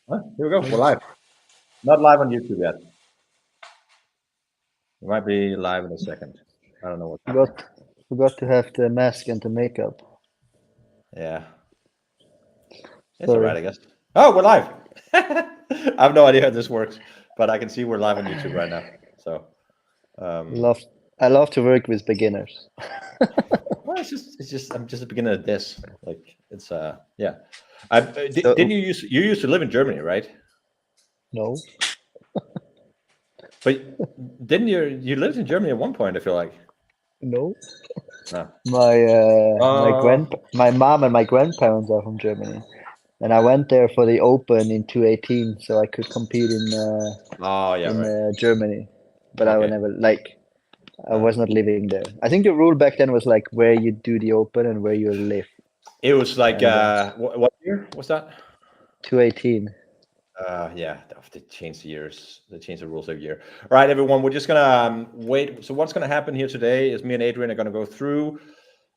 Huh? Here we go. We're live. Not live on YouTube yet. We might be live in a second. I don't know what's happening. Forgot to have the mask and the makeup. Yeah. It's all Sorry. right, I guess. Oh, we're live. I have no idea how this works, but I can see we're live on YouTube right now. So, I love to work with beginners. well, it's just I'm just a beginner at this. Like it's yeah. So- Didn't you used to live in Germany, right? No. But didn't you lived in Germany at one point? I feel like. No. No. My mom and my grandparents are from Germany, and I went there for the Open in 2018, so I could compete in Oh yeah, right. Germany. But I Okay. would never I was not living there. I think the rule back then was like where you do the Open and where you live. It was like And, what year was that? 2018. Yeah, they changed the years. They changed the rules every year. All right, everyone, we're just gonna wait. So what's gonna happen here today is me and Adrian are gonna go through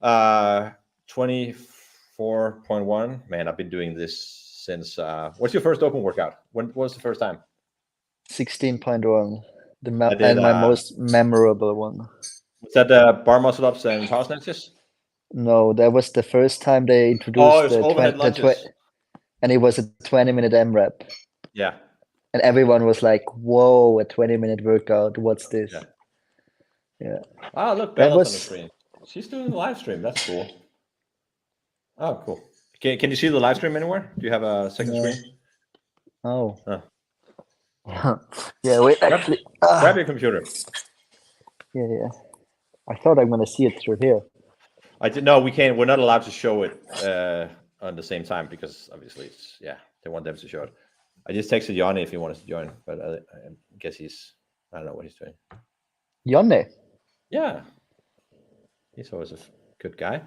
24.1. Man, I've been doing this since. What's your first open workout? When was the first time? 16.1. I did, My most memorable one. Was that the bar muscle ups and power snatches? No, that was the first time they Oh, introduced it was overhead lunges. and it was a 20-minute M-rep. Yeah. And everyone was like, whoa, a 20-minute workout. What's this? Yeah. Oh, look, That Bella's on the was screen. She's doing the live stream. That's cool. Oh, cool. Can you see the live stream anywhere? Do you have a second screen? Oh. Oh. Yeah, wait, actually. Grab your computer. Yeah. I thought I'm gonna see it through here. No, we can't. We're not allowed to show it on the same time because obviously it's they want them to show it. I just texted Yanni if he wants to join, but I guess I don't know what he's doing. Jonne? Yeah, he's always a good guy.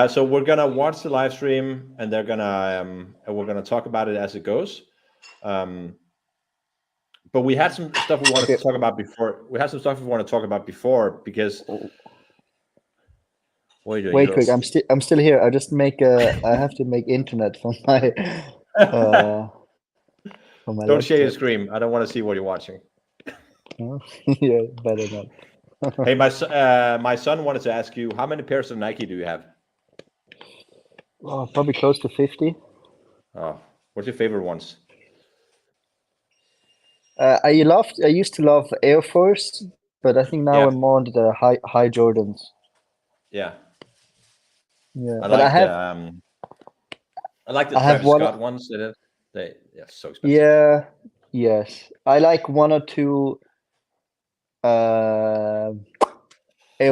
So we're gonna watch the live stream, and we're gonna talk about it as it goes. But we had some stuff we wanted to talk about before. We had some stuff we want to talk about before because. What are you doing? Wait, quick! I'm still here. I just I have to make internet for my Don't share your screen. I don't want to see what you're watching. Yeah, better not. Hey, my son wanted to ask you, how many pairs of Nike do you have? Oh, probably close to 50. Oh, what's your favorite ones? I used to love Air Force, but I think now I'm more into the high Jordans. Yeah. Yeah, I but like the Travis Scott ones. They're so expensive. Yeah. Yes, I like one or two Air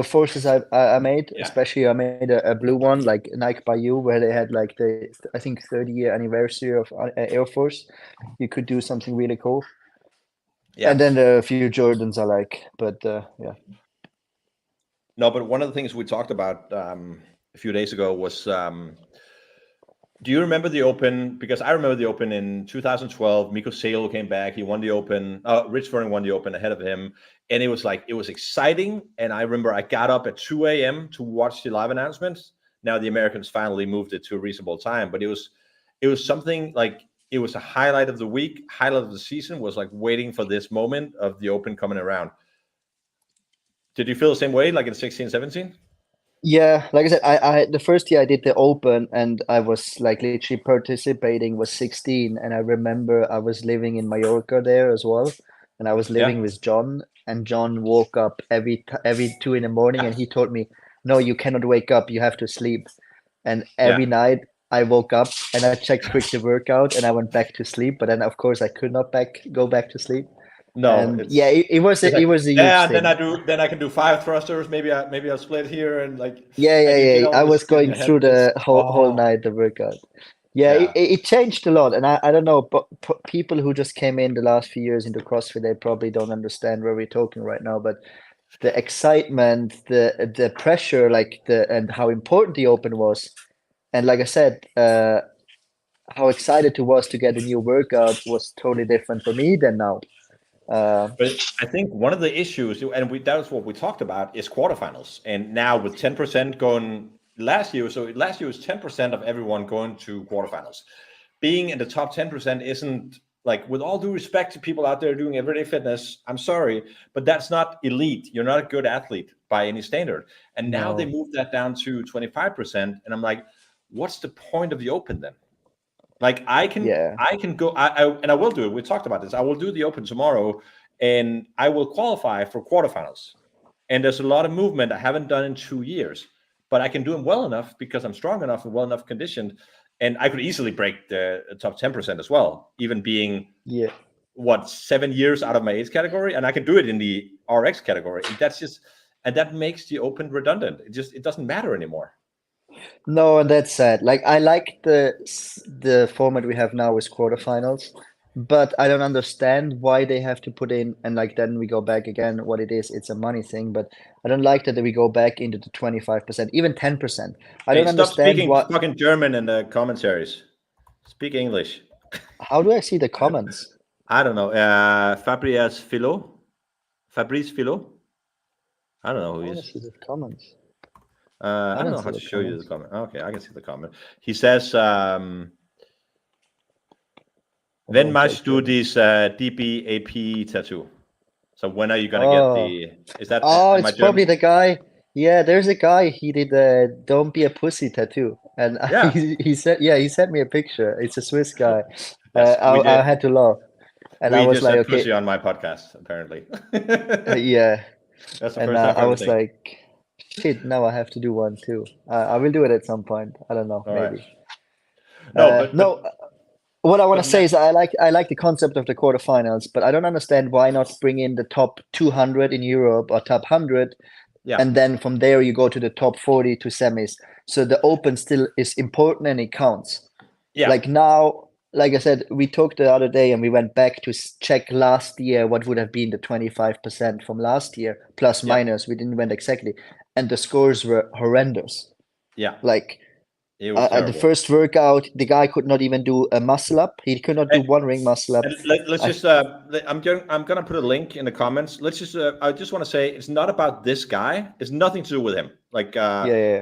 Forces I made, especially I made a blue one like Nike Bayou where they had like I think 30-year anniversary of Air Force. You could do something really cool. Yeah. And then a few Jordans I like, but yeah. No, but one of the things we talked about a few days ago was, do you remember the Open? Because I remember the Open in 2012. Miko Salo came back. He won the Open. Rich Froning won the Open ahead of him. And it was exciting. And I remember I got up at 2 a.m. to watch the live announcements. Now the Americans finally moved it to a reasonable time. But it was something like, it was a highlight of the week. Highlight of the season was like waiting for this moment of the Open coming around. Did you feel the same way like in 16, 17? Yeah, like I said, I the first year I did the Open and I was like literally participating was 16, and I remember I was living in Mallorca there as well, and I was living with John, and John woke up every 2 in the morning and he told me, no, you cannot wake up, you have to sleep. And every night I woke up and I checked quick the workout and I went back to sleep, but then of course I could not go back to sleep. No, and it was a huge thing. Then I can do 5 thrusters. Maybe I'll split here and like. Yeah. I was going through the whole night the workout. Yeah. It changed a lot, and I don't know, but people who just came in the last few years into CrossFit, they probably don't understand where we're talking right now. But the excitement, the pressure, and how important the Open was, and like I said, how excited I was to get a new workout was totally different for me than now. But I think one of the issues, and that was what we talked about, is quarterfinals. And now with 10% going last year, so last year was 10% of everyone going to quarterfinals. being in the top 10% isn't, like, with all due respect to people out there doing everyday fitness, I'm sorry, but that's not elite. You're not a good athlete by any standard. And now they moved that down to 25%. And I'm like, what's the point of the Open then? Like, I can go, and I will do it. We talked about this. I will do the Open tomorrow, and I will qualify for quarterfinals. And there's a lot of movement I haven't done in 2 years, but I can do them well enough because I'm strong enough and well enough conditioned. And I could easily break the top 10% as well, even being 7 years out of my age category, and I can do it in the RX category. And that makes the Open redundant. It doesn't matter anymore. No, and that's sad. Like, I like the format we have now with quarterfinals, but I don't understand why they have to put in, and like then we go back again. What it is, it's a money thing, but I don't like that we go back into the 25%, even 10%. I don't understand. Stop speaking fucking German in the commentaries. Speak English. How do I see the comments? I don't know. Fabrice Philo. I don't know who he is. See the comments. I don't know how to show you the comment. Okay, I can see the comment. He says, when must do this DBAP tattoo? So when are you gonna get the? Is that? Oh, it's probably the guy. Yeah, there's a guy. He did "Don't Be a Pussy" tattoo, and he sent me a picture. It's a Swiss guy. Yes, I had to laugh, and I was like, okay. Pussy on my podcast, apparently. Yeah. That's the first time I was like, shit, now I have to do one too. I will do it at some point. I don't know, maybe. Right. No, what I want to say is I like the concept of the quarterfinals, but I don't understand why not bring in the top 200 in Europe or top 100, and then from there you go to the top 40 to semis. So the Open still is important and it counts. Yeah. Like now, like I said, we talked the other day and we went back to check last year what would have been the 25% from last year, plus minus. We didn't went exactly. And the scores were horrendous. Yeah. Like at the first workout, the guy could not even do a muscle up. He could not do one ring muscle up. Let's just, I'm going to put a link in the comments. Let's just, I just want to say it's not about this guy. It's nothing to do with him. Like,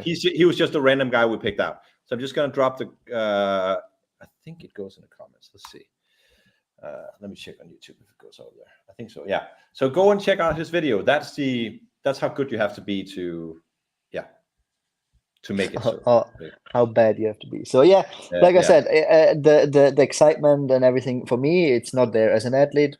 he was just a random guy we picked out. So I'm just going to drop the, I think it goes in the comments. Let's see. Let me check on YouTube if it goes over there. I think so. Yeah. So go and check out his video. That's how good you have to be to make it. How bad you have to be. So like I said, the excitement and everything for me, it's not there as an athlete.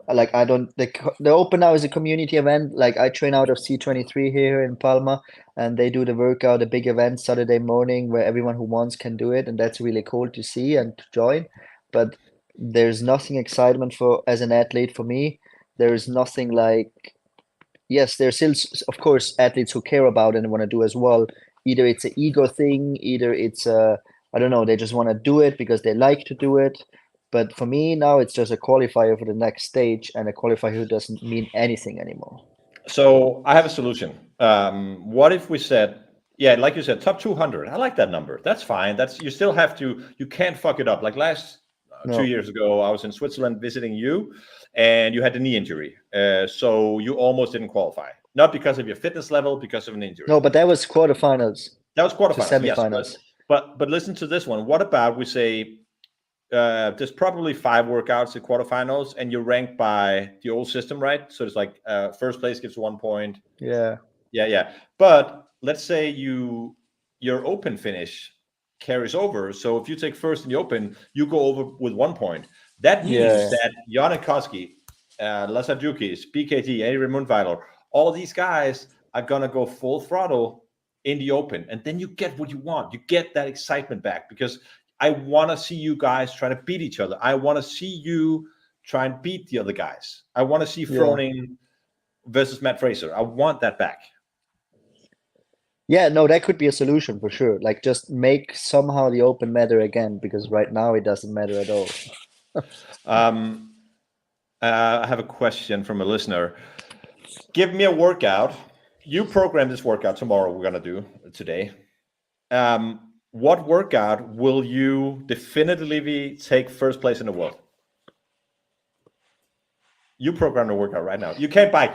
Like the Open now is a community event. Like I train out of C23 here in Palma, and they do the workout, a big event Saturday morning where everyone who wants can do it, and that's really cool to see and to join. But there's nothing excitement for as an athlete for me. There is nothing like. Yes, there's still, of course, athletes who care about it and want to do as well. Either it's an ego thing, either it's I don't know, they just want to do it because they like to do it. But for me now, it's just a qualifier for the next stage, and a qualifier who doesn't mean anything anymore. So I have a solution. What if we said, like you said, top 200? I like that number. That's fine. You still have to. You can't fuck it up. Like 2 years ago, I was in Switzerland visiting you, and you had a knee injury. So you almost didn't qualify. Not because of your fitness level, because of an injury. No, but that was quarterfinals. That was quarterfinals. Semifinals. Yes, but listen to this one. What about we say there's probably 5 workouts at quarterfinals, and you're ranked by the old system, right? So it's like first place gets 1 point. Yeah. But let's say your Open finish carries over. So if you take first in the Open, you go over with 1 point. That means that Yannick Koski, Lazardukis, BKT, Adrian Mundwiler, all these guys are gonna go full throttle in the Open, and then you get what you want. You get that excitement back, because I want to see you guys try to beat each other. I want to see you try and beat the other guys. I want to see Froning versus Matt Fraser. I want that back. Yeah, no, that could be a solution for sure. Like, just make somehow the Open matter again, because right now it doesn't matter at all. I have a question from a listener. Give me a workout. You program this workout tomorrow. We're gonna do today. What workout will you definitively take first place in the world? You program the workout right now. You can't bike.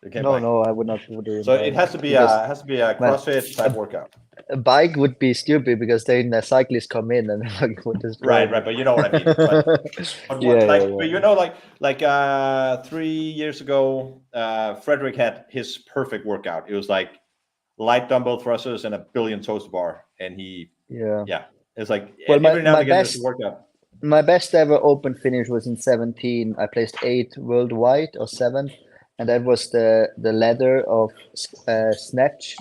You can't No, bike. no, I would not do So bike it has to be because a CrossFit type workout. a bike would be stupid because then the cyclists come in and would destroy Right, me. right. But you know what I mean. But Yeah, like, yeah, but yeah. you know, like 3 years ago, Frederick had his perfect workout. It was like light dumbbell thrusters and a billion toes to bar, and Yeah. it's like Well, every now and again there's a workout. my best ever open finish was in 17. I placed 8th worldwide or 7th, and that was the ladder of snatch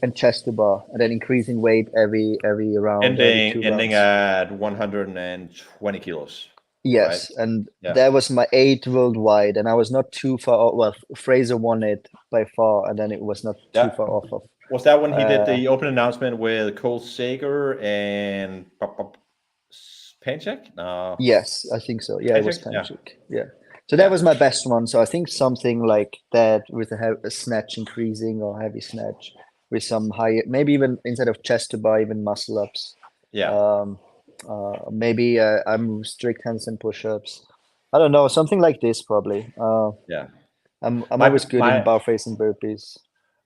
and chest to bar, and then increasing weight every round, every 2 Ending rounds. at 120 kilos. Right? Yes, and Yeah. that was my 8th worldwide, and I was not too far off. Well, Fraser won it by far, and then it was not too far off of. Was that when he did the open announcement with Cole Sager and Panchek? No. Yes, I think so. Yeah, it was Panchik? Yeah. Panchik. Yeah. So that was my best one. So I think something like that with a snatch increasing or heavy snatch with some high, maybe even instead of chest to bar, even muscle ups. Yeah. Maybe I'm strict handstand push-ups. I don't know, something like this probably. Yeah. I'm My always good in bar facing burpees.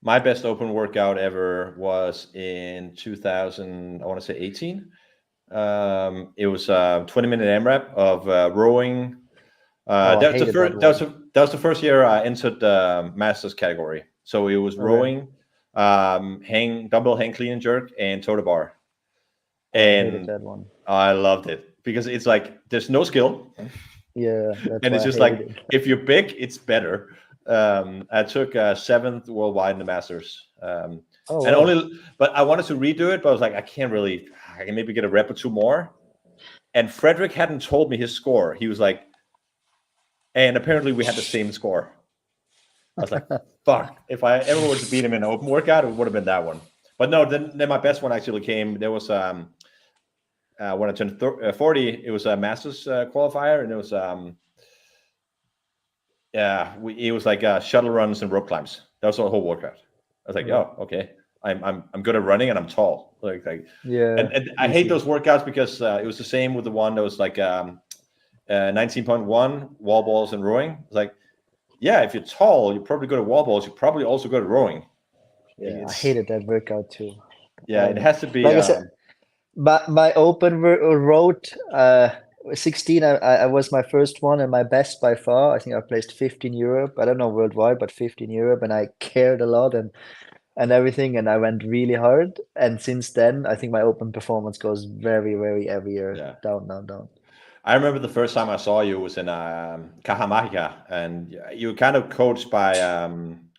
my best open workout ever was in 2000, I want to say 18. It was a 20-minute AMRAP of rowing. That was the first year I entered the masters category. So it was rowing, dumbbell hang clean and jerk, and toe to bar. And I hated that one. I loved it because it's like there's no skill. Yeah, and it's just like if you're big, it's better. I took 7th worldwide in the masters. But I wanted to redo it, but I was like, I can maybe get a rep or 2 more. And Frederick hadn't told me his score. He was like, and apparently we had the same score. I was like, fuck, if I ever was to beat him in an open workout, it would have been that one. But no, then my best one actually came. There was when I turned 40, it was a masters qualifier, and it was it was like shuttle runs and rope climbs. That was the whole workout. I was like, oh, okay. I'm good at running and I'm tall. Like yeah. And I hate those workouts because it was the same with the one that was like 19.1 wall balls and rowing. It's like, yeah, if you're tall, you're probably good at wall balls. You're probably also good at rowing. Yeah, I hated that workout too. Yeah, it has to be. Like I said, but my open road 16, I was my first one and my best by far. I think I placed 5th in Europe. I don't know worldwide, but 5th in Europe, and I cared a lot and everything, and I went really hard. And since then, I think my open performance goes very, very every year down. I remember the first time I saw you was in Caja Mágica, and you were kind of coached by.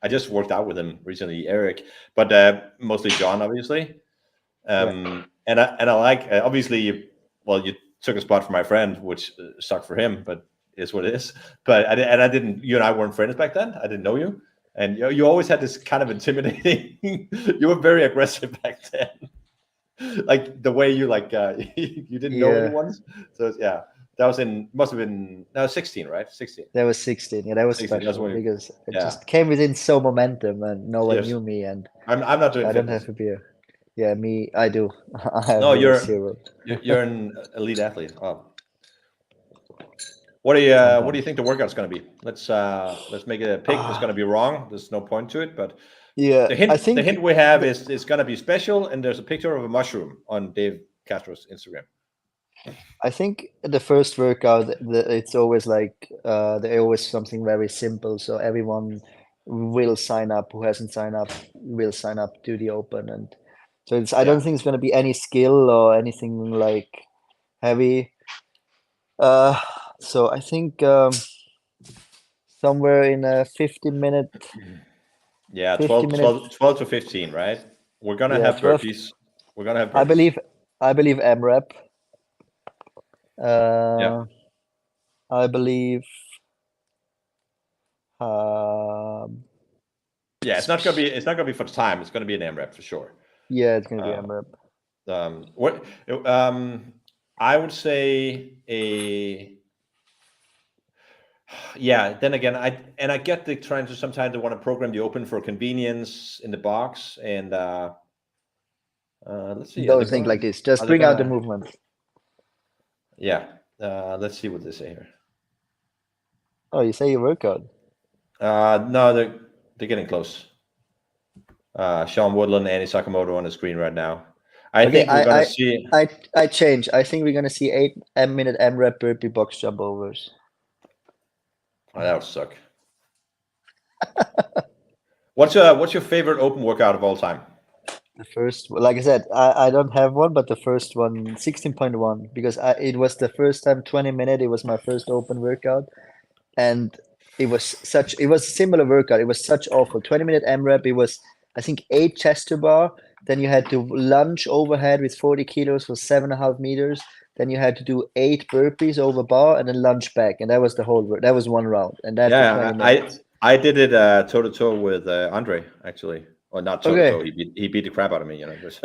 I just worked out with him recently, Eric, but mostly John, obviously. And I like obviously you took a spot for my friend, which sucked for him, but is what it is. But I didn't. You and I weren't friends back then. I didn't know you, and you always had this kind of intimidating. You were very aggressive back then, like the way you you didn't know anyone. So yeah. That was must have been 16, right? 16. That was 16. Yeah, that was 16, special because it just came within so momentum and no one knew me. And I'm not doing. I don't have a beer. Yeah, me, I do. I have you're 0. You're an elite athlete. Oh. What do you think the workout's going to be? Let's make it a pick. It's going to be wrong. There's no point to it, but yeah, the hint we have is it's going to be special, and there's a picture of a mushroom on Dave Castro's Instagram. I think the first workout, it's always like there's always something very simple, so everyone will sign up. Who hasn't signed up will sign up to the open, and so I don't think it's going to be any skill or anything like heavy. So I think somewhere in a 15-minute. Yeah, 12 to 15, right? We're gonna have burpees. We're gonna have burpees. I believe AMRAP. I believe. It's not gonna be for the time. It's gonna be an AMRAP for sure. Yeah, it's gonna be AMRAP. I would say then again, I get the trend to sometimes they want to program the open for convenience in the box, and let's see. Don't think like this. Just bring out the movement. Yeah. Let's see what they say here. Oh, you say your workout? No, They're getting close. Sean Woodland, Annie Sakamoto on the screen right now. I think we're gonna see. I change. I think we're gonna see 8-minute AMRAP burpee box jump overs. Oh, that would suck. What's your favorite open workout of all time? The first, like I said, I don't have one, but the first one, 16.1, because it was the first time 20-minute. It was my first open workout, and it was a similar workout. It was such awful 20-minute AMRAP. It was, I think, 8 chest to bar. Then you had to lunge overhead with 40 kilos for 7.5 meters. Then you had to do 8 burpees over bar and then lunge back, and that was the whole. That was one round, and that for 20 minutes. I did it toe to toe with Andre actually, or not toe to toe. He beat the crap out of me, you know. Just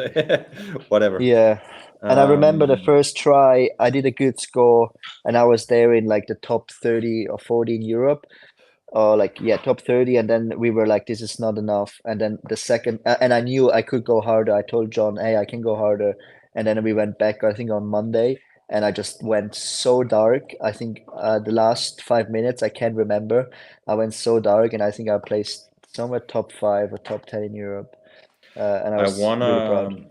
whatever. Yeah, and I remember the first try. I did a good score, and I was there in like the top 30 or 40 in Europe, or top 30. And then we were like, this is not enough. And then the second, and I knew I could go harder. I told John, hey, I can go harder. And then we went back, I think, on Monday. And I just went so dark. I think the last 5 minutes, I can't remember. I went so dark, and I think I placed somewhere top 5 or top 10 in Europe. And I was really proud.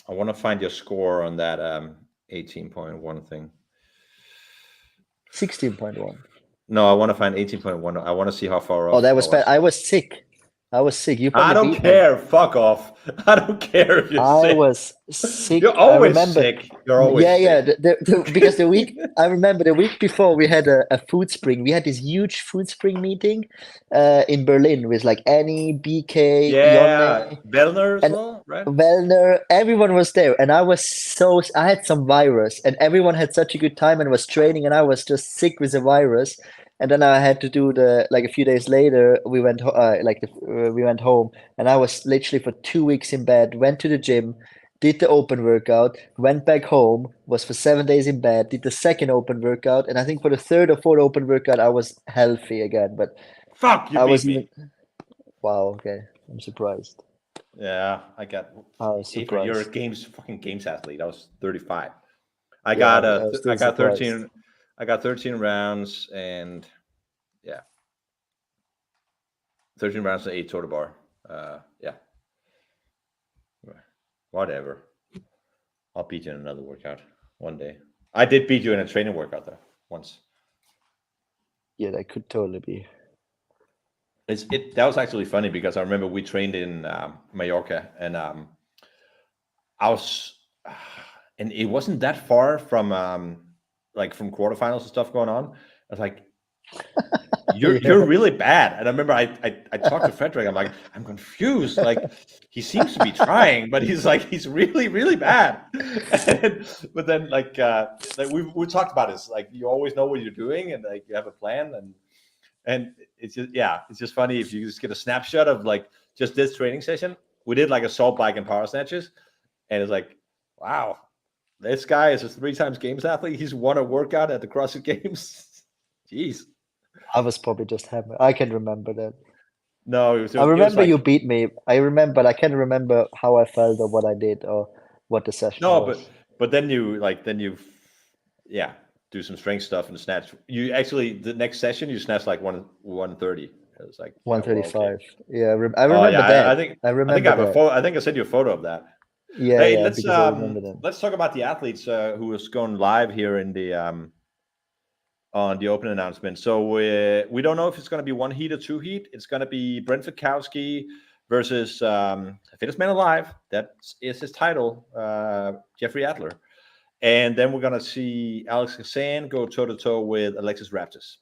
I want to find your score on that 18.1 thing. 16.1. No, I want to find 18.1. I want to see how far off. Oh, that was bad. I was sick. I don't care. Fuck off. I don't care if you're sick. I was sick. You're always sick. You're always sick. Because the week, I remember the week before we had a food spring. We had this huge food spring meeting in Berlin with like Annie, BK, Yonne, Wellner as well, right? Wellner, everyone was there. And I had some virus, and everyone had such a good time and was training, and I was just sick with the virus. And then I had to do a few days later, we went home, and I was literally for 2 weeks in bed, went to the gym, did the open workout, went back home, was for 7 days in bed, did the second open workout. And I think for the third or fourth open workout, I was healthy again, but fuck, you beat me. Wow. Okay. I'm surprised. Yeah. I was surprised. You're a fucking games athlete. I was 35. I got 13. I got 13 rounds and 13 rounds and 8 total bar. Whatever. I'll beat you in another workout one day. I did beat you in a training workout though once. Yeah, that could totally be. That was actually funny because I remember we trained in Mallorca, and and it wasn't that far from from quarterfinals and stuff going on. I was like, you're really bad. And I remember I talked to Frederick. I'm like, I'm confused. Like, he seems to be trying, but he's really, really bad. But then we talked about this. Like, you always know what you're doing, and like you have a plan, and it's just funny if you just get a snapshot of like just this training session. We did like assault bike and power snatches, and it's like, wow. This guy is a 3 times games athlete. He's won a workout at the CrossFit Games. Jeez. I was probably just hammered. I can remember that. No, I remember you beat me. I remember, but I can't remember how I felt or what I did or what the session was. No, but then you do some strength stuff and snatch. You actually, the next session you snatched like 130. It was like 135. Well, okay. Yeah, I remember that. I think I sent you a photo of that. Yeah, hey, yeah, let's talk about the athletes who is going live here in the on the open announcement. So we don't know if it's going to be 1 heat or 2 heat. It's going to be Brent Fikowski versus Fittest Man Alive. That is his title, Jeffrey Adler. And then we're going to see Alex Hassan go toe to toe with Alexis Raptis.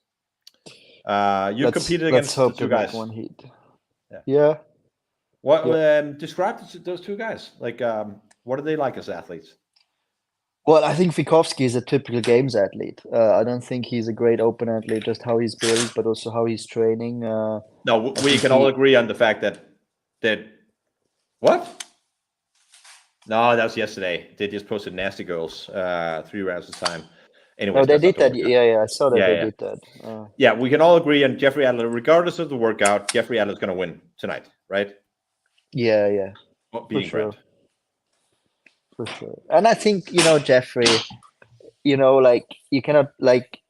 You competed against the 2 guys. 1 heat. Yeah. What describe those 2 guys? Like, what are they like as athletes? Well, I think Fikowski is a typical games athlete. I don't think he's a great open athlete, just how he's built, but also how he's training. No, we can all agree on the fact that what? No, that was yesterday. They just posted Nasty Girls 3 rounds of time. Anyway, they did that. Yeah, I saw that they did that. Yeah, we can all agree on Jeffrey Adler. Regardless of the workout, Jeffrey Adler's going to win tonight, right? Yeah. Being Brent. For sure. And I think, Jeffrey, like you cannot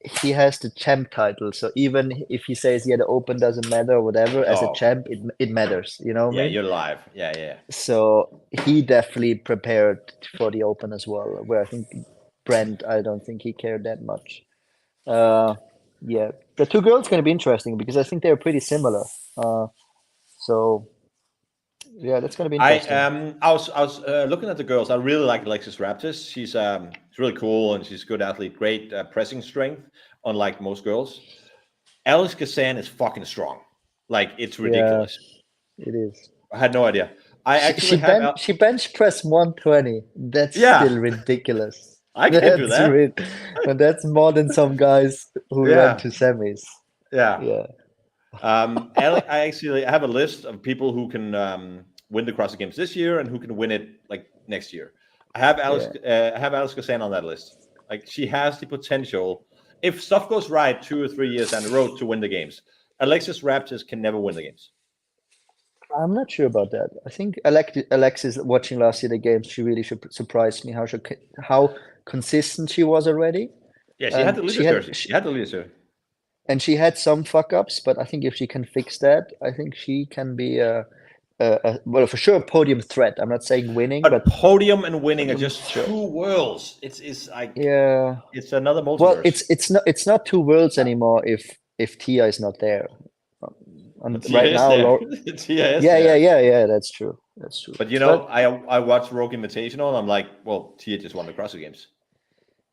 he has the champ title. So even if he says, yeah, the Open doesn't matter or whatever, as a Oh, champ, it matters. You know what I yeah, mean? you're live. Yeah. So he definitely prepared for the Open as well. Where I think Brent, I don't think he cared that much. Yeah, the two girls going to be interesting because I think they're pretty similar. So yeah, that's going to be interesting. I was looking at the girls. I really like Alexis Raptis. She's really cool and she's a good athlete. Great pressing strength, unlike most girls. Alice Kazan is fucking strong. Like it's Yeah, ridiculous. it is. I had no idea. I She actually she have. bench she bench press 120. That's still Yeah, ridiculous. I can't do That's that. rid and that's more than some guys who went Yeah, to semis. yeah. Yeah. I have a list of people who can win the CrossFit Games this year and who can win it like next year. Yeah. I have Alice Kazan on that list. Like she has the potential, if stuff goes right, 2 or 3 years down the road to win the games. Alexis Raptis can never win the games. I'm not sure about that. I think Alexis watching last year the games, she really surprised me how consistent she was already. Yeah, she had And the leadership. She had the leadership. she had some fuck ups, but I think if she can fix that, I think she can be well, for sure a podium threat. I'm not saying winning, But but podium and winning are podium just threat. two worlds. It's like Yeah. it's another Well, multiverse. it's not two worlds anymore if Tia is not there. And Tia right is now, there. Tia is there. Yeah. That's true. That's true. But you know, But I watched Rogue Invitational and I'm like, well, Tia just won the CrossFit Games.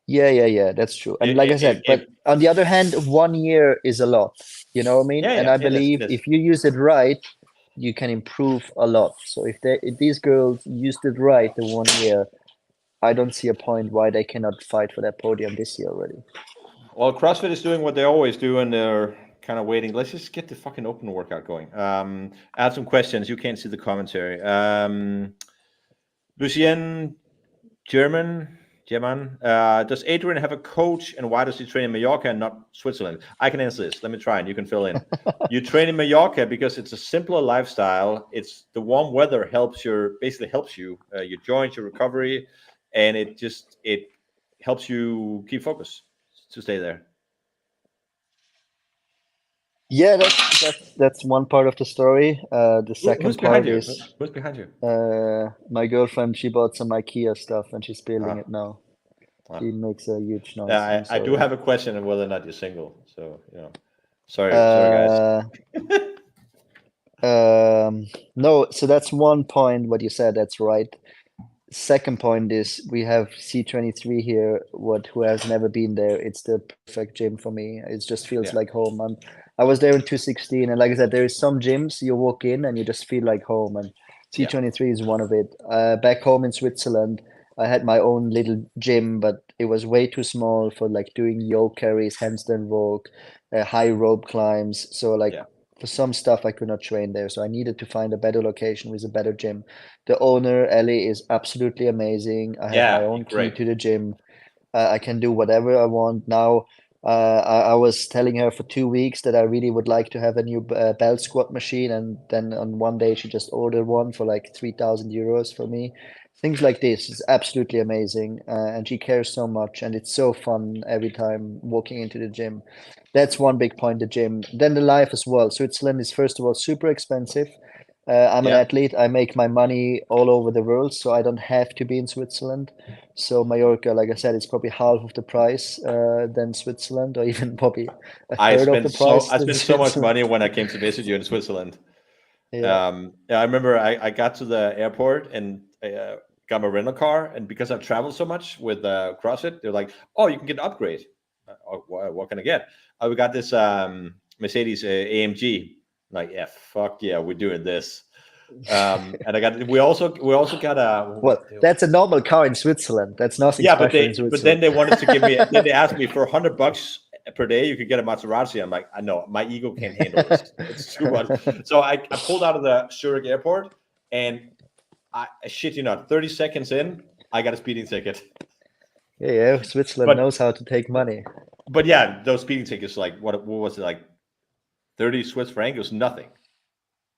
yeah. That's true. And like I said, If but on the other hand, 1 year is a lot. You know what I mean? And I it is, believe it is. if you use it right, you can improve a lot. So if these girls used it right the 1 year, I don't see a point why they cannot fight for that podium this year already. Well, CrossFit is doing what they always do, and they're kind of waiting. Let's just get the fucking open workout going. I have some questions. You can't see the commentary. Lucien German, does Adrian have a coach, and why does he train in Mallorca and not Switzerland? I can answer this. Let me try, and you can fill in. You train in Mallorca because it's a simpler lifestyle. It's the warm weather basically helps you, your joints, your recovery, and it helps you keep focus to stay there. Yeah, that's one part of the story. The Who's second behind part you? is Who's behind you? my girlfriend. She bought some IKEA stuff and she's building Ah, it now. ah. She makes a huge noise. Yeah, I'm I do sorry. have a question of whether or not you're single. So, sorry, guys. No, so that's one point. What you said, that's right. Second point is we have C23 here. Who has never been there? It's the perfect gym for me. It just feels Yeah, like home. I was there in 2016, and like I said, there is some gyms you walk in and you just feel like home, and yeah, C23 is one of it. Back home in Switzerland, I had my own little gym, but it was way too small for like doing yoke carries, handstand walk, high rope climbs. So like yeah, for some stuff, I could not train there. So I needed to find a better location with a better gym. The owner, Ellie, is absolutely amazing. I have my yeah. own key Great. to the gym. I can do whatever I want now. I was telling her for 2 weeks that I really would like to have a new belt squat machine, and then on one day she just ordered one for like 3,000 euros for me. Things like this is absolutely amazing, and she cares so much, and it's so fun every time walking into the gym. That's one big point, the gym. Then the life as well. Switzerland is first of all super expensive. I'm an Yeah, athlete. I make my money all over the world, so I don't have to be in Switzerland. So Mallorca, like I said, it's probably half of the price than Switzerland, or even probably a third of the price I than spent so much Switzerland. money when I came to visit you in Switzerland. Yeah, Yeah, I remember I got to the airport and got my rental car, and because I've traveled so much with CrossFit, they're like, "Oh, you can get an upgrade." What can I get? We got this Mercedes AMG. Like, yeah, fuck yeah, we're doing this. And we also got a well, that's a normal car in Switzerland. That's nothing yeah, special in but then Switzerland. they wanted to give me then they asked me for $100 per day you could get a Maserati. I'm like, I know my ego can't handle this. It's too much. So I pulled out of the Zurich airport, and I shit you not, 30 seconds in, I got a speeding ticket. Yeah, Switzerland But knows how to take money. yeah, those speeding tickets, like what was it, like 30 Swiss franc? It was nothing.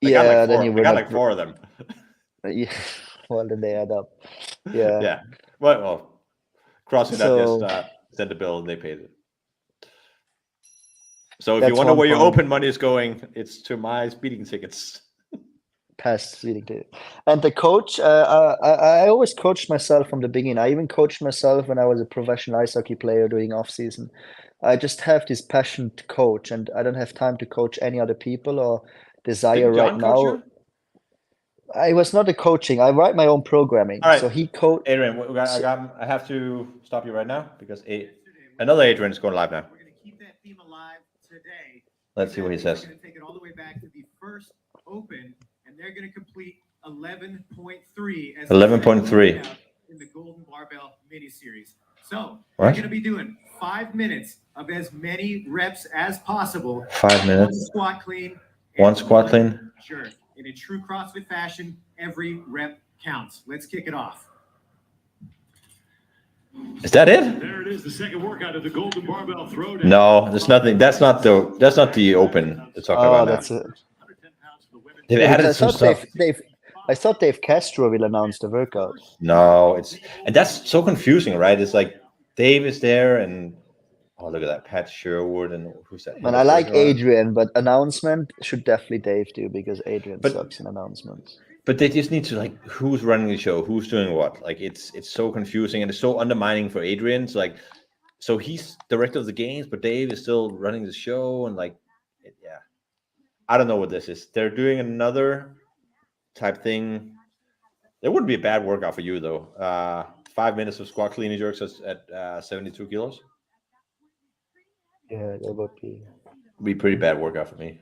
I got like Yeah, then four. you I were got not. like four of them. Yeah, well, then they add up. Yeah. Yeah. Well, CrossFit, I just So sent the bill and they paid it. So if you That's wonder one where your point. open money is going, it's to my speeding tickets. Past speeding to. And the coach, I always coached myself from the beginning. I even coached myself when I was a professional ice hockey player doing off season. I just have this passion to coach, and I don't have time to coach any other people or desire Didn't right John coach now. you? I was not a coaching. I write my own programming. All right. So he coached. Adrian, I have to stop you right now because another Adrian is going live now. We're going to keep that theme alive today. Let's see what he says. We're going to take it all the way back to the first Open, and they're going to complete 11.3 as 11.3 in the Golden Barbell mini series. So What? we're going to be doing 5 minutes of as many reps as possible. 5 minutes. One squat clean. One and squat clean. Jerk. In a true CrossFit fashion, every rep counts. Let's kick it off. Is that it? There it is, the second workout of the Golden Barbell Throwdown. No, there's nothing. That's not the open they're talking Oh, about now. that's it. They've Yeah, added because some stuff. I thought Dave Castro will announce the workout. No, and that's so confusing, right? It's like Dave is there, and oh, look at that, Pat Sherwood, and who's that? And I like Adrian, but announcement should definitely Dave do because Adrian But- sucks in announcements. But they just need to like, who's running the show, who's doing what? Like it's so confusing and it's so undermining for Adrian. It's like, so he's director of the games, but Dave is still running the show, and like, yeah, I don't know what this is. They're doing another type thing. It wouldn't be a bad workout for you though. 5 minutes of squat clean and jerks at 72 kilos. Yeah, that would be. Be a pretty bad workout for me.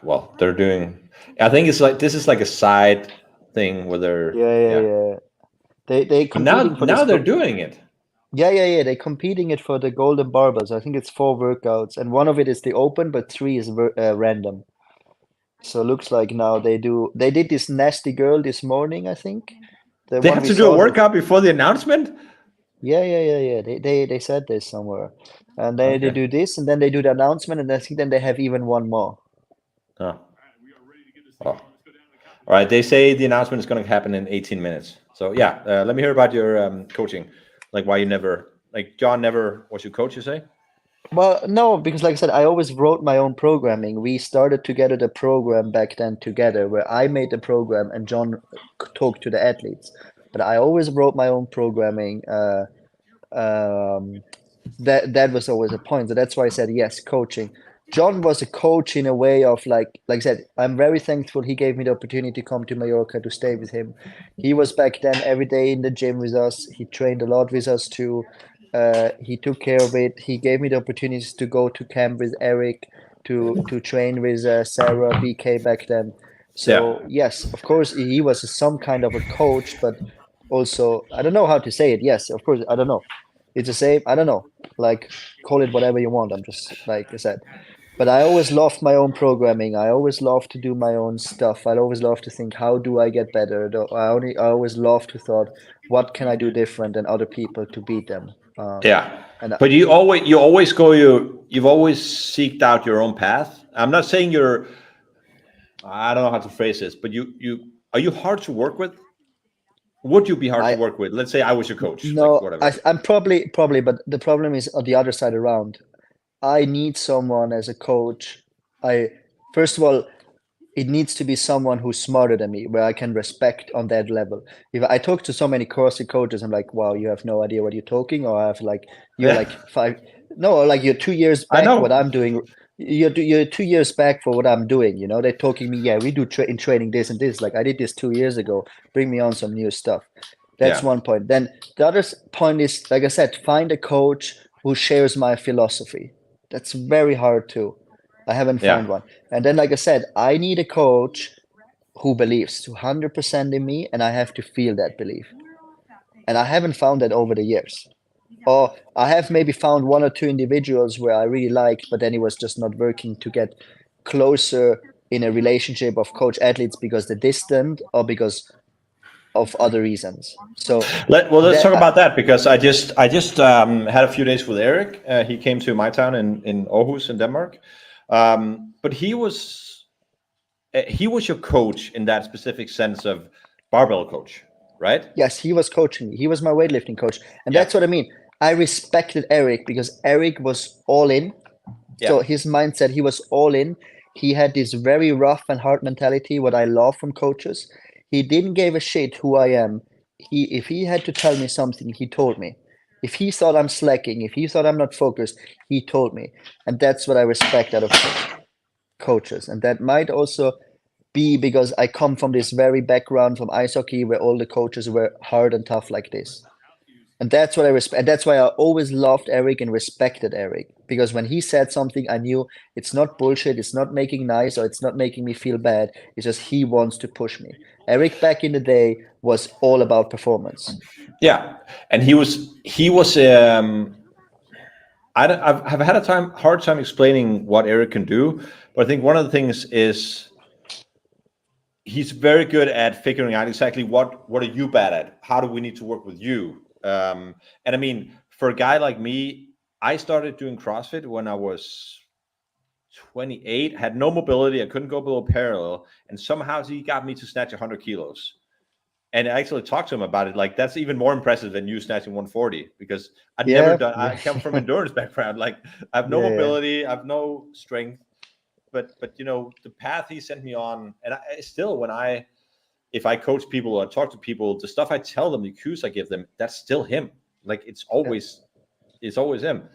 Well, they're doing. I think it's like this is like a side thing where they're. Yeah. They But now competing for this they're doing it. Yeah. They're competing it for the Golden Barbells. I think it's 4 workouts, and one of it is the open, but 3 is random. So it looks like now they do. They did this nasty girl this morning, I think. The They one have we to do a saw workout before the announcement. Yeah. They said this somewhere, and then they Okay. do this, and then they do the announcement, and I think then they have even one more. Oh. All right. They say the announcement is going to happen in 18 minutes. So yeah, let me hear about your coaching. Like why you never, like John never was your coach, you say? Well, no, because like I said, I always wrote my own programming. We started together the program back then together, where I made the program and John talked to the athletes. But I always wrote my own programming. That was always a point. So that's why I said yes, coaching. John was a coach in a way of like I said, I'm very thankful he gave me the opportunity to come to Mallorca to stay with him. He was back then every day in the gym with us. He trained a lot with us too. He took care of it. He gave me the opportunities to go to camp with Eric, to train with Sarah BK back then. So yes, of course he was some kind of a coach, but also I don't know how to say it. Yes, of course I don't know. It's the same. I don't know. Like call it whatever you want. I'm just like I said. But I always loved my own programming. I always loved to do my own stuff. I always loved to think, how do I get better? I always loved to thought, what can I do different than other people to beat them? But you've always seeked out your own path. I'm not saying you're. I don't know how to phrase this, but are you hard to work with? Would you be hard to work with? Let's say I was your coach. No, like whatever. I'm probably, but the problem is on the other side around. I need someone as a coach. First of all, it needs to be someone who's smarter than me, where I can respect on that level. If I talk to so many CrossFit coaches, I'm like, wow, you have no idea what you're talking, or I have like you're like 5. No, like you're 2 years back. What I'm doing, you're 2 years back for what I'm doing. You know, they're talking me. Yeah, we do in training this and this. Like I did this 2 years ago. Bring me on some new stuff. That's one point. Then the other point is, like I said, find a coach who shares my philosophy. That's very hard too. I haven't found one. And then, like I said, I need a coach who believes 200% in me, and I have to feel that belief. And I haven't found that over the years. Or I have maybe found 1 or 2 individuals where I really liked, but then it was just not working to get closer in a relationship of coach athletes because they're distant or because of other reasons. So let's talk about that, because I just had a few days with Eric. He came to my town in Aarhus in Denmark, but he was your coach in that specific sense of barbell coach, right? Yes, he was coaching me. He was my weightlifting coach, and that's what I mean. I respected Eric because Eric was all in. So his mindset, he was all in. He had this very rough and hard mentality, what I love from coaches. He didn't give a shit who I am. If he had to tell me something, he told me. If he thought I'm slacking, if he thought I'm not focused, he told me. And that's what I respect out of coaches. And that might also be because I come from this very background from ice hockey where all the coaches were hard and tough like this. And that's what I respect. And that's why I always loved Eric and respected Eric. Because when he said something, I knew it's not bullshit, it's not making nice, or it's not making me feel bad. It's just he wants to push me. Eric back in the day was all about performance. Yeah, and he was. I've had a hard time explaining what Eric can do, but I think one of the things is he's very good at figuring out exactly what are you bad at. How do we need to work with you? And I mean, for a guy like me, I started doing CrossFit when I was 28, had no mobility, I couldn't go below parallel, and somehow he got me to snatch 100 kilos. And I actually talked to him about it. Like, that's even more impressive than you snatching 140, because I'd never done. I come from endurance background. Like, I have no mobility, I have no strength. But the path he sent me on, and I still, if I coach people or talk to people, the stuff I tell them, the cues I give them, that's still him. Like, it's always him.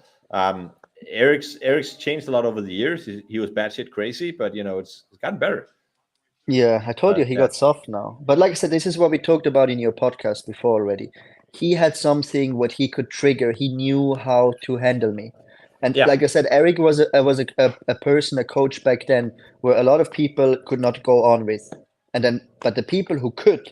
Eric's changed a lot over the years. He was batshit crazy, but it's gotten better. Yeah, I told you he got soft now. But like I said, this is what we talked about in your podcast before already. He had something what he could trigger. He knew how to handle me. And like I said, Eric was a person, a coach back then, where a lot of people could not go on with. But the people who could,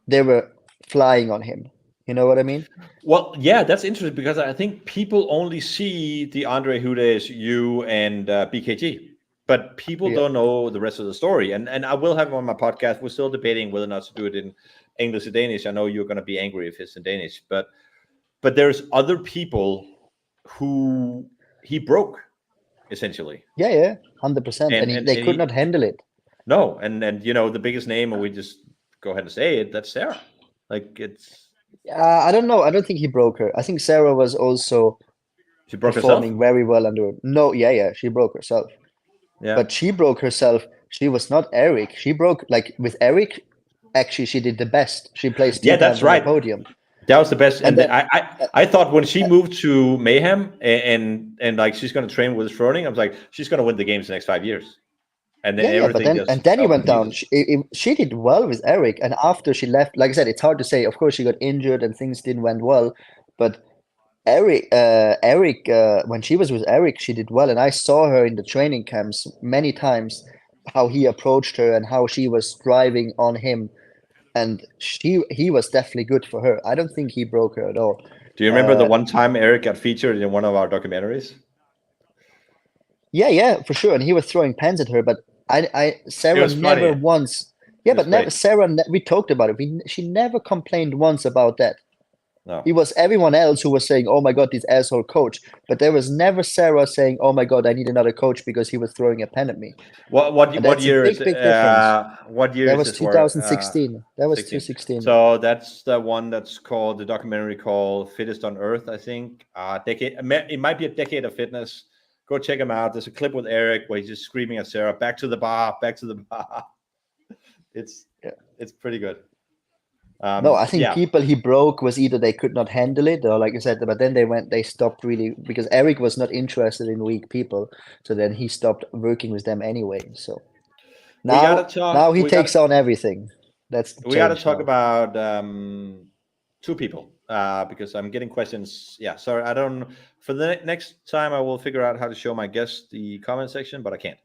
they were flying on him. You know what I mean? Well, yeah, that's interesting, because I think people only see the Andre Hudes, you, and BKG, but people don't know the rest of the story. And I will have him on my podcast. We're still debating whether or not to do it in English or Danish. I know you're going to be angry if it's in Danish, but there's other people who he broke, essentially. Yeah, 100%. And they could not handle it. No, and the biggest name, and we just go ahead and say it, that's Sarah. Like, it's. I don't know. I don't think he broke her. I think Sarah was also performing very well under. No, she broke herself. Yeah. But she broke herself. She was not Eric. She broke, like, with Eric. Actually, she did the best. She placed that's right. On the podium. That was the best. And then, I thought when she moved to Mayhem and like she's going to train with Froning, I was like, she's going to win the games the next 5 years. And then then he went down. She did well with Eric, and after she left, like I said, it's hard to say. Of course, she got injured and things didn't went well, but Eric, when she was with Eric, she did well, and I saw her in the training camps many times, how he approached her and how she was driving on him, and he was definitely good for her. I don't think he broke her at all. Do you remember the one time Eric got featured in one of our documentaries? Yeah, for sure. And he was throwing pens at her, but Sarah never once. Yeah, but never Sarah. We talked about it. She never complained once about that. No. It was everyone else who was saying, "Oh my God, this asshole coach," but there was never Sarah saying, "Oh my God, I need another coach because he was throwing a pen at me." What year is it? What year? That was 2016. That was 2016. So that's the one that's called, the documentary called "Fittest on Earth," I think. Decade. It might be a decade of fitness. Go check him out. There's a clip with Eric where he's just screaming at Sarah, "Back to the bar, back to the bar." It's pretty good. No, I think people he broke was either they could not handle it, or like I said, but then they stopped really, because Eric was not interested in weak people. So then he stopped working with them anyway. So now he takes on everything. We got to talk about two people. Because I'm getting questions. Yeah, sorry, I don't. For the next time, I will figure out how to show my guests the comment section, but I can't.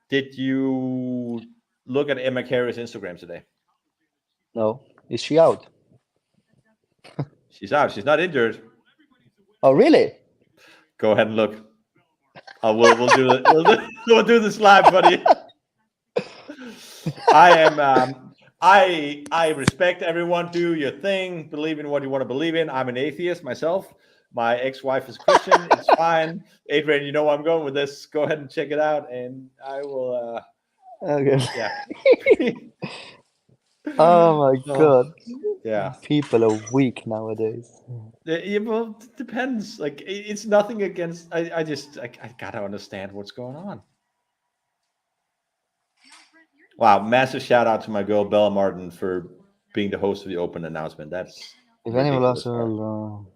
Did you look at Emma Carey's Instagram today? No. Is she out? She's out. She's not injured. Oh, really? Go ahead and look. We'll do this live, buddy. I respect everyone. Do your thing. Believe in what you want to believe in. I'm an atheist myself. My ex-wife is Christian. It's fine. Adrian, you know where I'm going with this. Go ahead and check it out, and I will. Okay. Yeah. Oh my Oh, God. yeah. People are weak nowadays. Yeah, well, it depends. Like, it's nothing against. I gotta understand what's going on. Wow, massive shout out to my girl Bella Martin for being the host of the Open announcement. That's If anyone ridiculous. else will,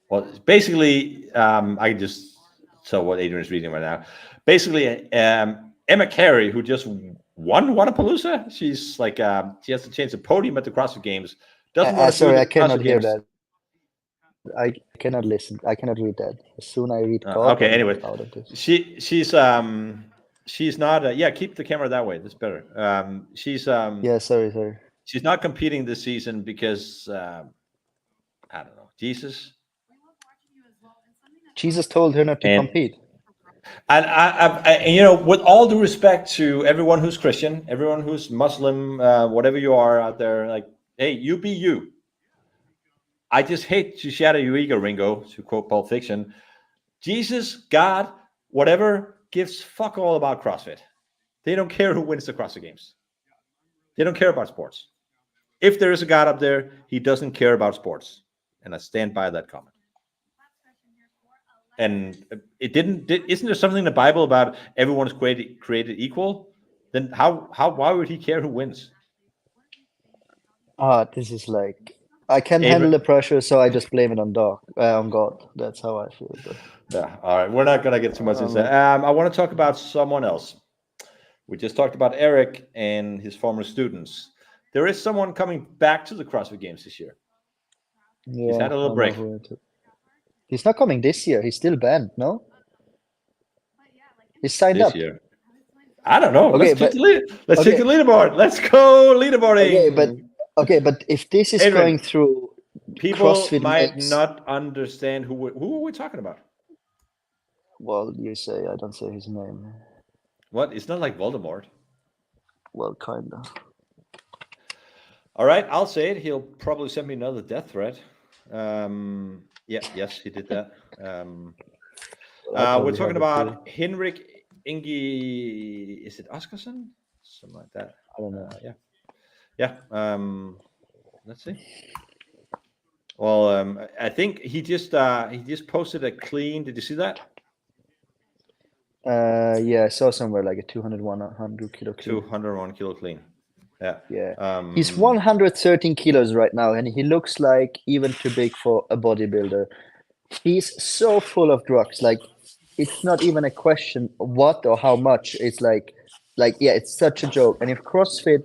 Well, basically, I just saw what Adrian is reading right now. Basically, Emma Carey, who just won Wannapalooza, she's like, she has to change the podium at the CrossFit Games. Doesn't want to do sorry, the I cannot CrossFit hear Games. that. I cannot listen. I cannot read that. As soon I read God, Okay, I'm anyway, out of this. she's not. Yeah, keep the camera that way. That's better. Yeah, sorry. She's not competing this season because I don't know, Jesus. Jesus told her not to And compete. and you know, with all due respect to everyone who's Christian, everyone who's Muslim, whatever you are out there, like, hey, you be you. I just hate to shatter your ego, Ringo, to quote Pulp Fiction. Jesus, God, whatever, gives fuck all about CrossFit. They don't care who wins the CrossFit Games. They don't care about sports. If there is a God up there, he doesn't care about sports. And I stand by that comment. And isn't there something in the Bible about everyone is created equal? Then why would he care who wins? This is like I can't handle Abraham, the pressure, so I just blame it on God. That's how I feel. But yeah, all right. We're not gonna get too much into that. I want to talk about someone else. We just talked about Eric and his former students. There is someone coming back to the CrossFit Games this year. yeah, He's had a little break. He's not coming this year. He's still banned, no? He's signed This up. year. I don't know. Okay, Let's check but let's check the leaderboard. Let's go leaderboarding. but if this is Adrian, going through people CrossFit might Games, not understand who are we talking about. well, you say I don't say his name. What? It's not like Voldemort. Well, kinda. All right, I'll say it. He'll probably send me another death threat. Yes, he did that. We're talking about Henrik Ingi. Is it Oskarsson? Something like that. I don't know. Yeah. Let's see. Well, I think he just posted a clean. Did you see that? Yeah, I saw somewhere like a 100 kilo clean. 201 kilo clean. Yeah. Yeah. He's 113 kilos right now, and he looks like even too big for a bodybuilder. He's so full of drugs. Like, it's not even a question what or how much. It's like yeah, it's such a joke. And if CrossFit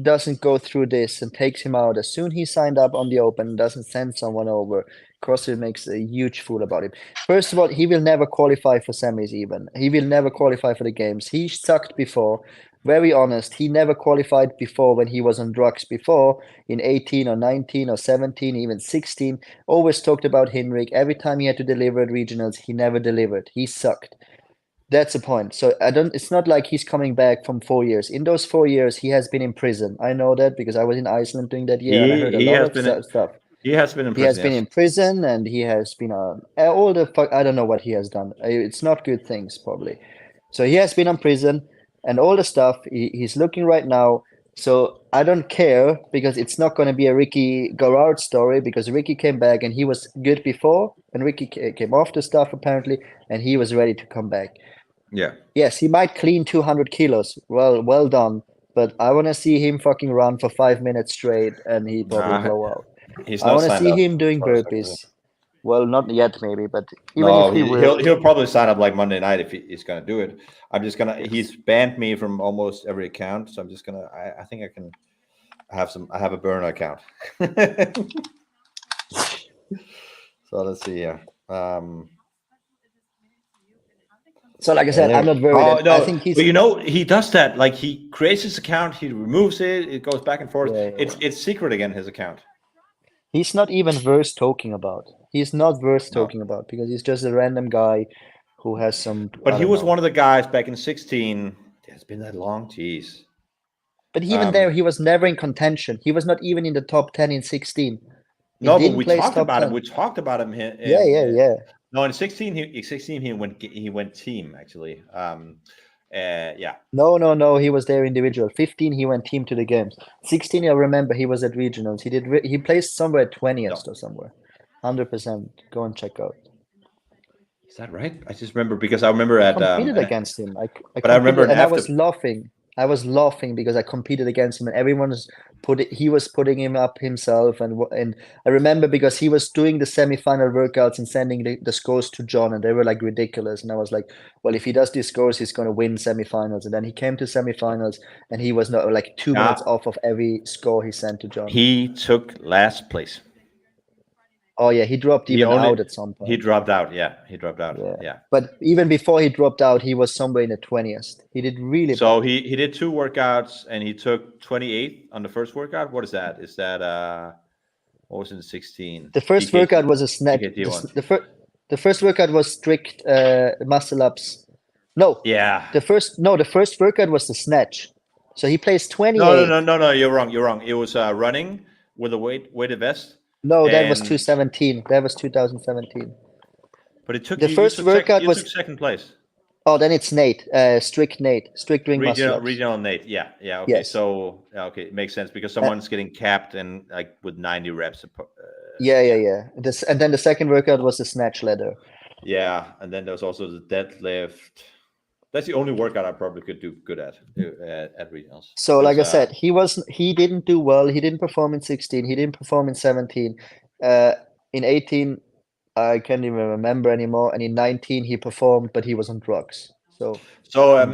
doesn't go through this and takes him out as soon he signed up on the Open, doesn't send someone over, CrossFit makes a huge fool about him. First of all, he will never qualify for semis even. He will never qualify for the games. He sucked before. Very honest. He never qualified before when he was on drugs before in 18 or 19 or 17, even 16. Always talked about Henrik. Every time he had to deliver at regionals, he never delivered. He sucked. That's the point. So it's not like he's coming back from 4 years. In those 4 years, he has been in prison. I know that because I was in Iceland during that year and I heard a lot of stuff. He has been in prison. He has been in prison and he has been all the fuck. I don't know what he has done. It's not good things probably. So he has been in prison and all the stuff. He's looking right now. So I don't care because it's not going to be a Ricky Garrard story because Ricky came back and he was good before and Ricky came off the stuff apparently and he was ready to come back. Yeah. Yes, he might clean 200 kilos. Well done. But I want to see him fucking run for 5 minutes straight and he probably blow out. I want to see him doing burpees. Well, not yet, maybe, but even if he will, he'll probably sign up like Monday night if he's going to do it. I'm just gonna. He's banned me from almost every account, so I'm just gonna. I think I can have some. I have a burner account. So let's see here. So, like I said, I'm not worried. Oh, no, I think he's. But you know, he does that. Like he creates his account, he removes it, it goes back and forth. Yeah. It's secret again. His account. He's not even worth talking about. He's not worth talking about because he's just a random guy who has some. But he was one of the guys back in 16. It's been that long, jeez. But even there, he was never in contention. He was not even in the top 10 in 16. No, but we talked about him. We talked about him. Yeah. No, in 16 he went team actually. Yeah. No. He was there individual. 15, he went team to the games. 16, I remember he was at regionals. He placed somewhere at 20th No. or somewhere. 100%. Go and check out. Is that right? I just remember because I remember I at competed against him. I but I remember competed, and I after- was laughing. I was laughing because I competed against him, and he was putting him up himself, and I remember because he was doing the semifinal workouts and sending the scores to John, and they were like ridiculous, and I was like, well, if he does these scores, he's going to win semifinals, and then he came to semifinals, and he was not like 2 minutes off of every score he sent to John. he took last place. Oh yeah, he dropped out at some point. He dropped out. Yeah, he dropped out. Yeah. But even before he dropped out, he was somewhere in the 20th. He did really So bad. he did 2 workouts and he took 28 on the first workout. What is that? Is that what was in 16? The first workout was a snatch. PKT1. The first workout was strict muscle ups. No. Yeah. The first workout was the snatch. So he placed 28. No. You're wrong. It was running with a weighted vest. No, that was and- 2017. That was 2017. But it took The first workout you was- took second place. Oh, then it's Nate. Strict ring muscle ups. Regional Nate. Yeah. Okay. Yes. So it makes sense because someone's getting capped and like with 90 reps. Yeah. And then the second workout was the snatch ladder. Yeah, and then there's also the deadlift. That's the only workout I probably could do good at regionals. So, like I said, he didn't do well. He didn't perform in 16. He didn't perform in 17. In 18, I can't even remember anymore. And in 19, he performed, but he was on drugs. So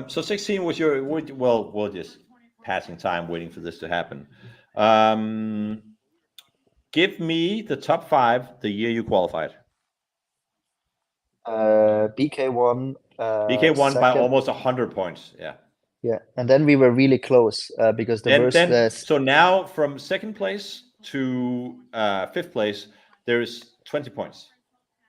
16 was we're just passing time waiting for this to happen. Give me the top 5 the year you qualified. BK1. BK won by second. almost 100 points. Yeah. Yeah, and then we were really close because So now from second place to 5th place, there is 20 points.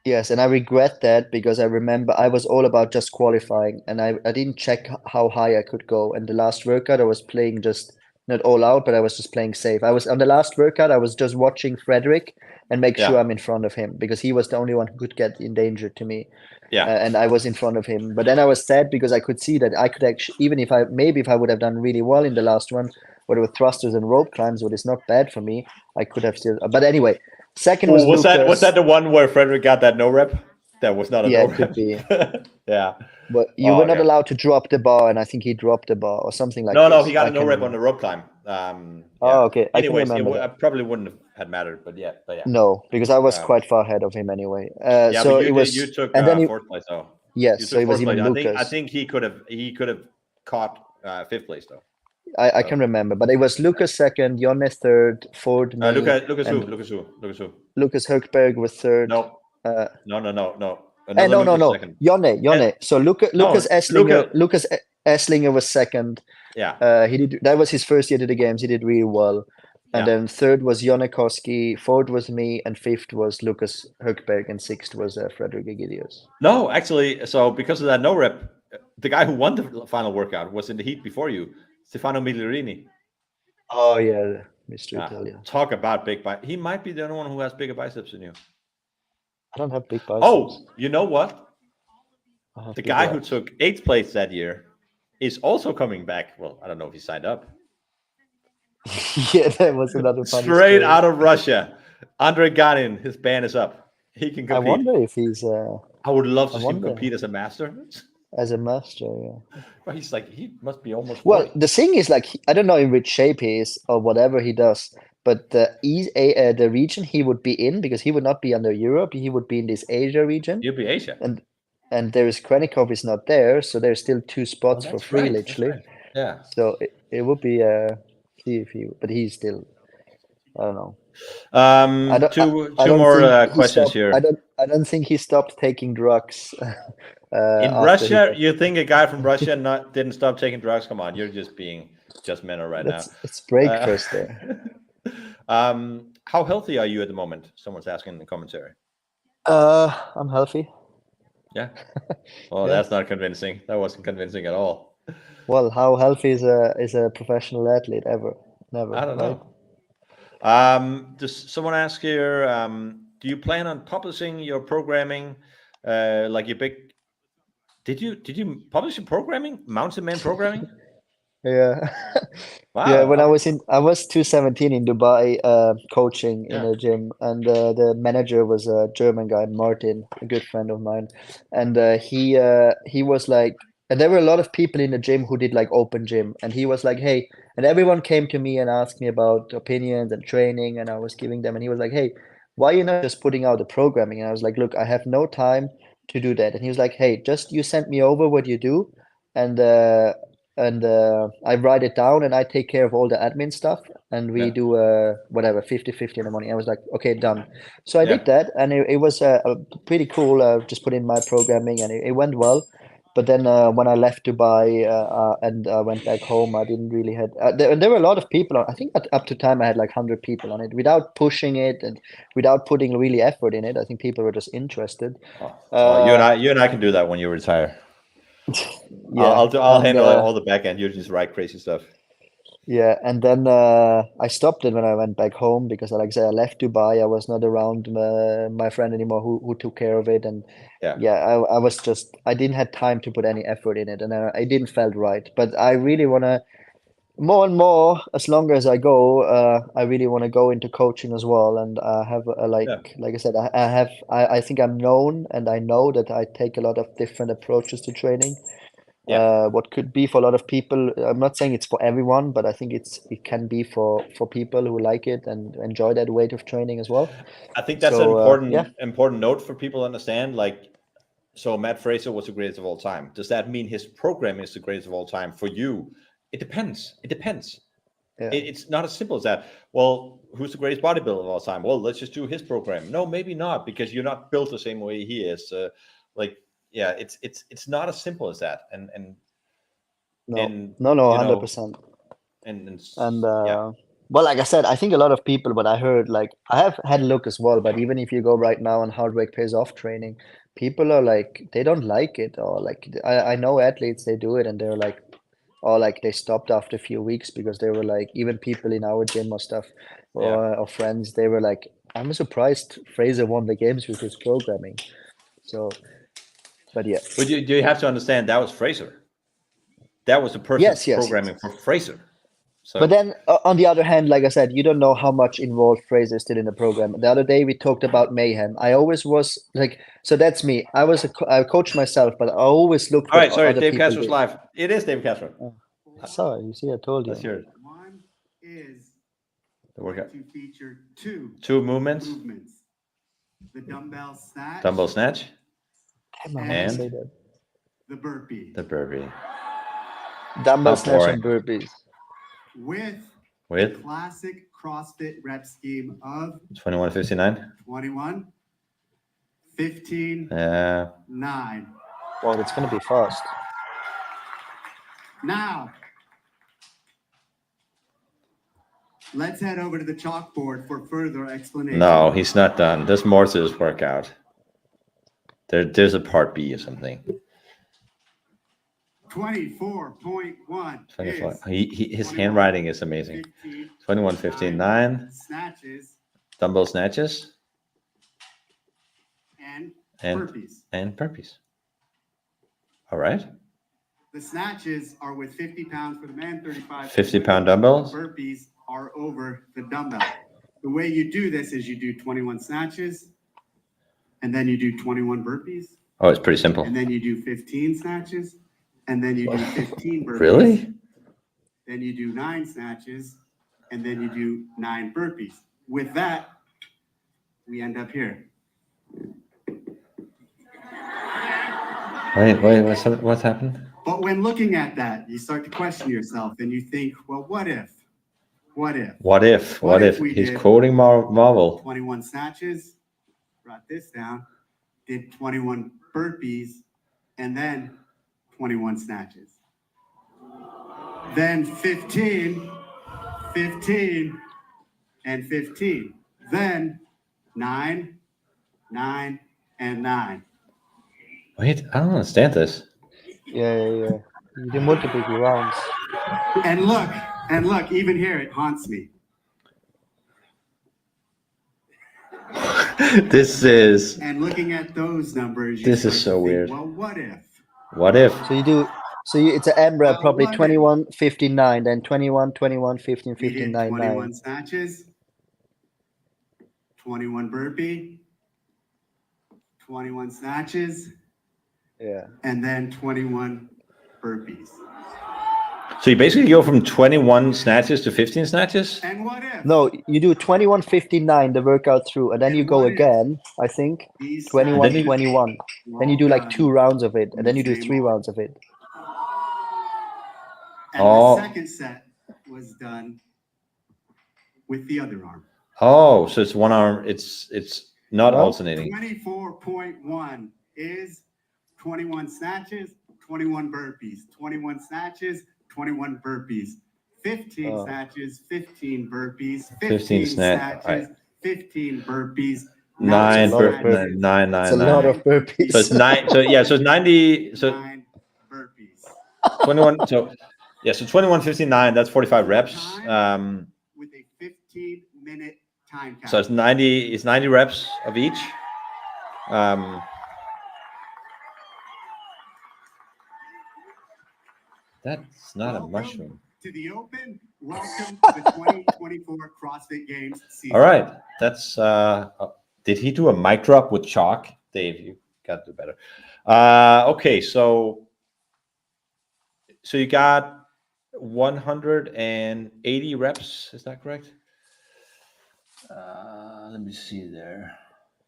Yes, and I regret that because I remember I was all about just qualifying, and I didn't check how high I could go. And the last workout, I was playing just not all out, but I was just playing safe. I was on the last workout, I was just watching Frederick and make sure I'm in front of him because he was the only one who could get in danger to me. Yeah. And I was in front of him. But then I was sad because I could see that I could actually, even if I would have done really well in the last one, whether with thrusters and rope climbs, what is not bad for me, I could have still. But anyway, second was Lucas. Was that the one where Frederick got that no rep? That was not a no it could rep. be. Yeah. But you were not allowed to drop the bar, and I think he dropped the bar or something like that. No, he got a no rep on the rope climb. Okay. Anyways, I it probably wouldn't have had mattered, but yeah. No, because I was quite far ahead of him anyway. Yeah, so but it was. You took and then 4th place though. Yes, so it was even Lucas. I think he could have caught 5th place though. I can remember, but it was Lucas second, Jonne 3rd, Ford. Me, Lucas who? Lucas Högberg was 3rd. No. No. No. Second. Jonne. So Lucas Esslinger was second. Yeah. He did. That was his first year to the games. He did really well. And then 3rd was Jonne Koski, 4th was me, and 5th was Lucas Högberg, and 6th was Frederick Egidius. No, actually, so because of that no rep, the guy who won the final workout was in the heat before you, Stefano Migliorini. Oh yeah, Mr. Italia. Talk about big biceps. He might be the only one who has bigger biceps than you. I don't have big biceps. Oh, you know what? The guy who took 8th place that year is also coming back. Well, I don't know if he signed up. Yeah, that was another funny Straight story. out of Russia. Andre Ganin, his ban is up. He can compete. I wonder if he's I would love to see him compete as a master. As a master, yeah. But he must be almost 40. Well, the thing is, like, I don't know in which shape he is or whatever he does, but the region he would be in, because he would not be under Europe, he would be in this Asia region. You'd be Asia. And there is Krenikov is not there, so there's still 2 spots for free, literally. Right. Yeah. So it would be see if he, but he's still, I don't know. Two more questions here. I don't think he stopped taking drugs. In Russia, you think a guy from Russia didn't stop taking drugs? Come on, you're just being judgmental right now. It's breakfast there. How healthy are you at the moment? Someone's asking in the commentary. I'm healthy. Yeah. Well, that's not convincing. That wasn't convincing at all. Well, how healthy is a professional athlete ever? Never. I don't know. Does someone ask here? Do you plan on publishing your programming, like your big Did you publish in programming, Mountain Man Programming? Yeah. Wow. Yeah, when I was 217 in Dubai, coaching in Yeah. a gym, and the manager was a German guy, Martin, a good friend of mine, and he was like, and there were a lot of people in the gym who did like open gym, and he was like, hey, and everyone came to me and asked me about opinions and training, and I was giving them, and he was like, hey, why are you not just putting out the programming? And I was like, look, I have no time to do that, and he was like, hey, just you send me over what you do, and I write it down and I take care of all the admin stuff and we Yeah. do whatever 50-50 in the morning. I was like, okay, done. So I Yeah. did that and it was pretty cool. Just put in my programming and it went well. But then when I left Dubai and I went back home, I didn't really had there were a lot of people on. I think up to time I had like 100 people on it without pushing it and without putting really effort in it. I think people were just interested. Oh, you and I can do that when you retire. Yeah, I'll and, handle all the back end. You just write crazy stuff. yeah, and then I stopped it when I went back home because, like I said, I left Dubai. I was not around my friend anymore who took care of it, and I was just I didn't have time to put any effort in it, and I didn't felt right. But I really wanna more and more as long as I go, I really want to go into coaching as well, and I have like I said, I think I'm known and I know that I take a lot of different approaches to training. What could be for a lot of people. I'm not saying it's for everyone, but I think it can be for people who like it and enjoy that way of training as well. I think that's So, an important note for people to understand. Like, so Matt Fraser was the greatest of all time. Does that mean his program is the greatest of all time for you? It depends. It depends. Yeah. It's not as simple as that. Well, who's the greatest bodybuilder of all time? Well, let's just do his program. No, maybe not, because you're not built the same way he is. It's not as simple as that. No, 100%. Well, like I said, I think a lot of people, but I heard like I have had a look as well. But even if you go right now on hard work pays off training, people are like they don't like it, or like I know athletes they do it and they're like, or like they stopped after a few weeks because they were like even people in our gym or stuff or friends they were like, I'm surprised Fraser won the games with his programming. So, but yeah. But you have to understand that was Fraser. That was the person's programming for Fraser. So. But then on the other hand, like I said, you don't know how much involved Fraser is still in the program. The other day we talked about mayhem. I always was like, so that's me. I coached myself, but I always looked. All right, sorry, Dave Castro's live. It is Dave Castro. Oh, sorry, you see, I told you. Let's hear it. One is the workout. To feature two movements. The dumbbell snatch. And the burpee. Dumbbell snatch and burpees. With classic CrossFit rep scheme of 21-59. 21, 15, 9. Well, it's gonna be fast. Now, let's head over to the chalkboard for further explanation. No, he's not done. There's more to this workout. There's a part B or something. 24.1. His handwriting is amazing. 21-15-9. Snatches. Dumbbell snatches. And burpees. All right. The snatches are with 50 pounds for the man, 35. 50-pound dumbbells. Burpees are over the dumbbell. The way you do this is you do 21 snatches, and then you do 21 burpees. Oh, it's pretty simple. And then you do 15 snatches. And then you do 15 burpees. Really? Then you do 9 snatches, and then you do 9 burpees. With that, we end up here. Wait, what's happened? But when looking at that, you start to question yourself, and you think, well, what if? What if He's quoting Marvel. 21 snatches, brought this down, did 21 burpees, and then 21 snatches. Then 15, 15, and 15. Then 9, 9, and 9. Wait, I don't understand this. Yeah. You do multiple rounds. And look, even here it haunts me. This is. And looking at those numbers, this is so weird. Well, what if? What if? So you do. So it's an AMRAP, probably what if? 21, 15, 9, then 21, 21, 15, We 15, did 9, 21 9. snatches, 21 burpee, 21 snatches, Yeah. and then 21 burpees. So you basically go from 21 snatches to 15 snatches? And what if? No, you do 21, 15, 9, the workout through, and then And you go what if again, I think, these 21, Then you- 21. were Then you all do like done 2 rounds of it, in and then the you do same 3 order? rounds of it. And Oh. the second set was done with the other arm. Oh, so it's one arm. It's not No. alternating. 24.1 is 21 snatches, 21 burpees, 21 snatches, 21 burpees, 15 snatches, 15 burpees, 15 snatches, 15 burpees, 9 lot of burpees. burpees. 9, 9, It's a 9. lot of burpees. So it's 9. So yeah, so it's 90. So 9 burpees. 21. So yeah, so 21, 59. That's 45 reps. With a 15-minute time cap. So it's 90. It's 90 reps of each. That's not a Welcome mushroom. to the Open. Welcome to the 2024 CrossFit Games season. All right. That's did he do a mic drop with chalk? Dave, you got to do better. Okay, so you got 180 reps, is that correct? Let me see there.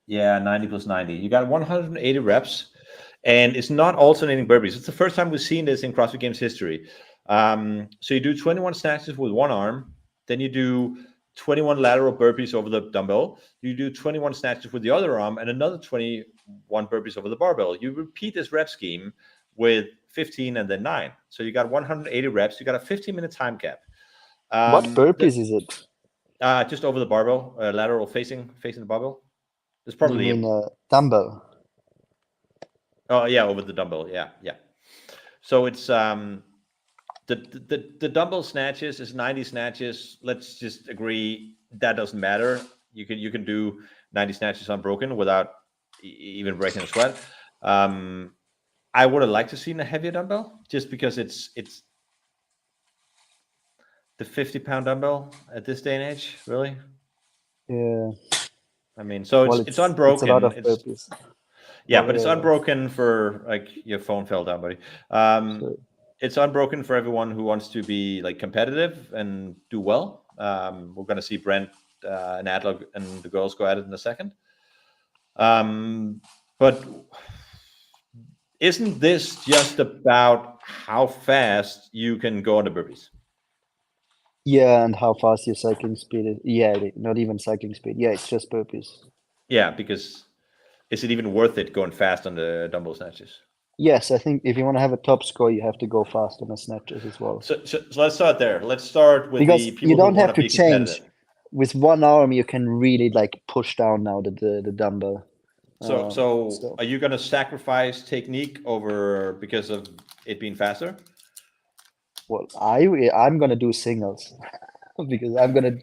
Yeah, 90 plus 90. You got 180 reps, and it's not alternating burpees. It's the first time we've seen this in CrossFit Games history. So you do 21 snatches with one arm, then you do 21 lateral burpees over the dumbbell. You do 21 snatches with the other arm, and another 21 burpees over the barbell. You repeat this rep scheme with 15 and then 9. So you got 180 reps. You got a 15-minute time cap. What burpees is it? Just over the barbell, lateral facing the barbell. There's You probably mean dumbbell? oh yeah, over the dumbbell. Yeah. So it's the dumbbell snatches is 90 snatches. Let's just agree that doesn't matter. You can do 90 snatches unbroken without even breaking a sweat. I would have liked to see a heavier dumbbell just because it's the 50-pound dumbbell at this day and age, really. Yeah. I mean, so Well, it's unbroken. It's a lot of burpees. Yeah, Oh, but it's yeah. unbroken for like your phone fell down, buddy. Sure. It's unbroken for everyone who wants to be like competitive and do well. We're going to see Brent and Adler and the girls go at it in a second. But isn't this just about how fast you can go on the burpees? Yeah, and how fast your cycling speed is. Yeah, not even cycling speed. Yeah, it's just burpees. Yeah, because is it even worth it going fast on the dumbbell snatches? Yes, I think if you want to have a top score, you have to go fast on the snatches as well. So let's start there. Let's start with Because the people you don't who have want to be change. competitive. With one arm, you can really like push down now the dumbbell. So are you going to sacrifice technique over because of it being faster? Well, I'm gonna do singles because I'm gonna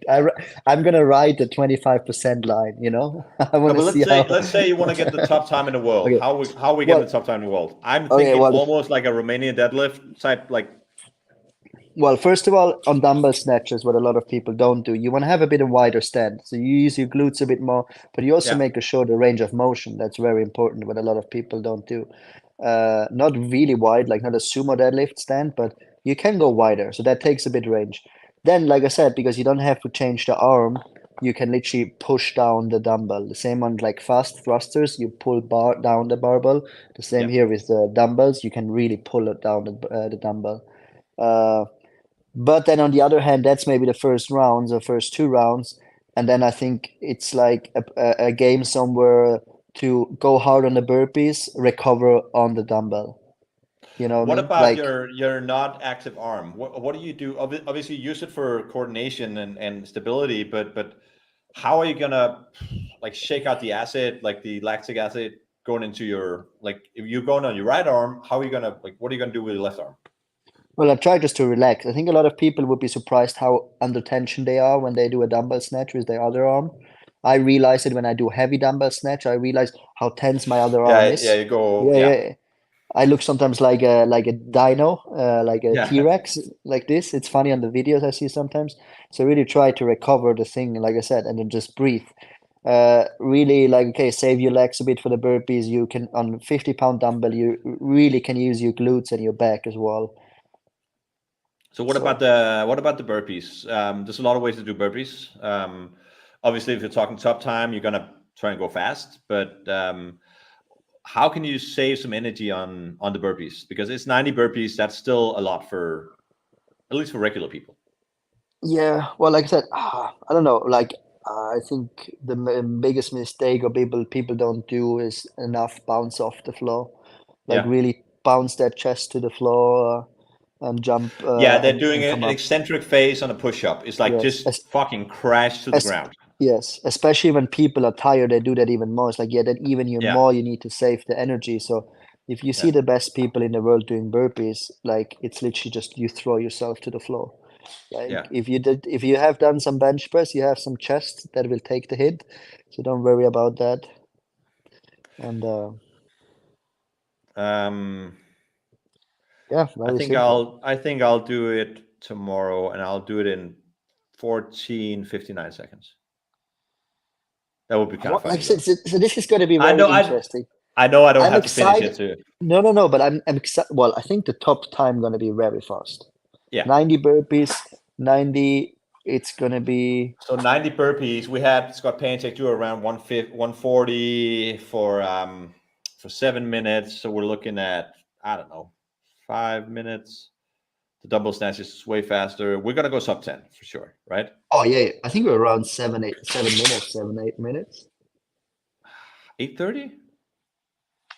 ride the 25% line. You know, I want to see how. Let's say you want to get the top time in the world. Okay. How are we getting the top time in the world? I'm Okay, thinking well- almost like a Romanian deadlift type, like. Well, first of all, on dumbbell snatches, what a lot of people don't do, you want to have a bit of wider stand. So you use your glutes a bit more, but you also Yeah. make a shorter range of motion. That's very important, what a lot of people don't do. Not really wide, like not a sumo deadlift stand, but you can go wider. So that takes a bit range. Then, like I said, because you don't have to change the arm, you can literally push down the dumbbell. The same on like fast thrusters, you pull down the barbell. The same Yeah. here with the dumbbells, you can really pull it down the dumbbell. But then on the other hand, that's maybe the first rounds or first 2 rounds. And then I think it's like a game somewhere to go hard on the burpees, recover on the dumbbell. You know What I mean? about Like, your not active arm? What do you do? Obviously, use it for coordination and stability, but how are you gonna like shake out the acid, like the lactic acid going into your, like if you're going on your right arm, how are you gonna, like, what are you gonna do with your left arm? well, I try just to relax. I think a lot of people would be surprised how under tension they are when they do a dumbbell snatch with their other arm. I realize it when I do heavy dumbbell snatch. I realize how tense my other arm is. You go. Yeah. I look sometimes like a dino, like a Yeah. T-Rex, like this. It's funny on the videos I see sometimes. So really try to recover the thing, like I said, and then just breathe. Really like, okay, save your legs a bit for the burpees. You can on 50-pound dumbbell, you really can use your glutes and your back as well. So what about the burpees? There's a lot of ways to do burpees. Obviously, if you're talking top time, you're gonna try and go fast. But how can you save some energy on the burpees? Because it's 90 burpees. That's still a lot for, at least for regular people. Yeah, well, like I said, I don't know. Like I think the biggest mistake or people don't do is enough bounce off the floor, like Yeah. really bounce their chest to the floor and jump Yeah, they're doing and an come up. eccentric phase on a push-up. It's like Yes, just fucking crash to the ground. yes, especially when people are tired, they do that even more. It's like, yeah, that even you Yeah. more you need to save the energy. So if you see Yeah. the best people in the world doing burpees, like it's literally just you throw yourself to the floor. Like Yeah. if you have done some bench press, you have some chest that will take the hit. So don't worry about that. And yeah, very simple. I think I'll do it tomorrow, and I'll do it in 14:59 seconds. That would be kind of Like I funny, said, though. so this is going to be I very know, interesting. I know, I don't I'm have to finish excited. it too. No, but I'm excited. Well, I think the top time going to be very fast. Yeah. 90 burpees, 90. It's going to be So 90 burpees. We had Scott Paintek do around 140 for 7 minutes. So we're looking at, I don't know, 5 minutes. The double snatch is way faster. We're gonna go sub 10 for sure, right? Oh yeah, I think we're around 7, 8 minutes. 8:30.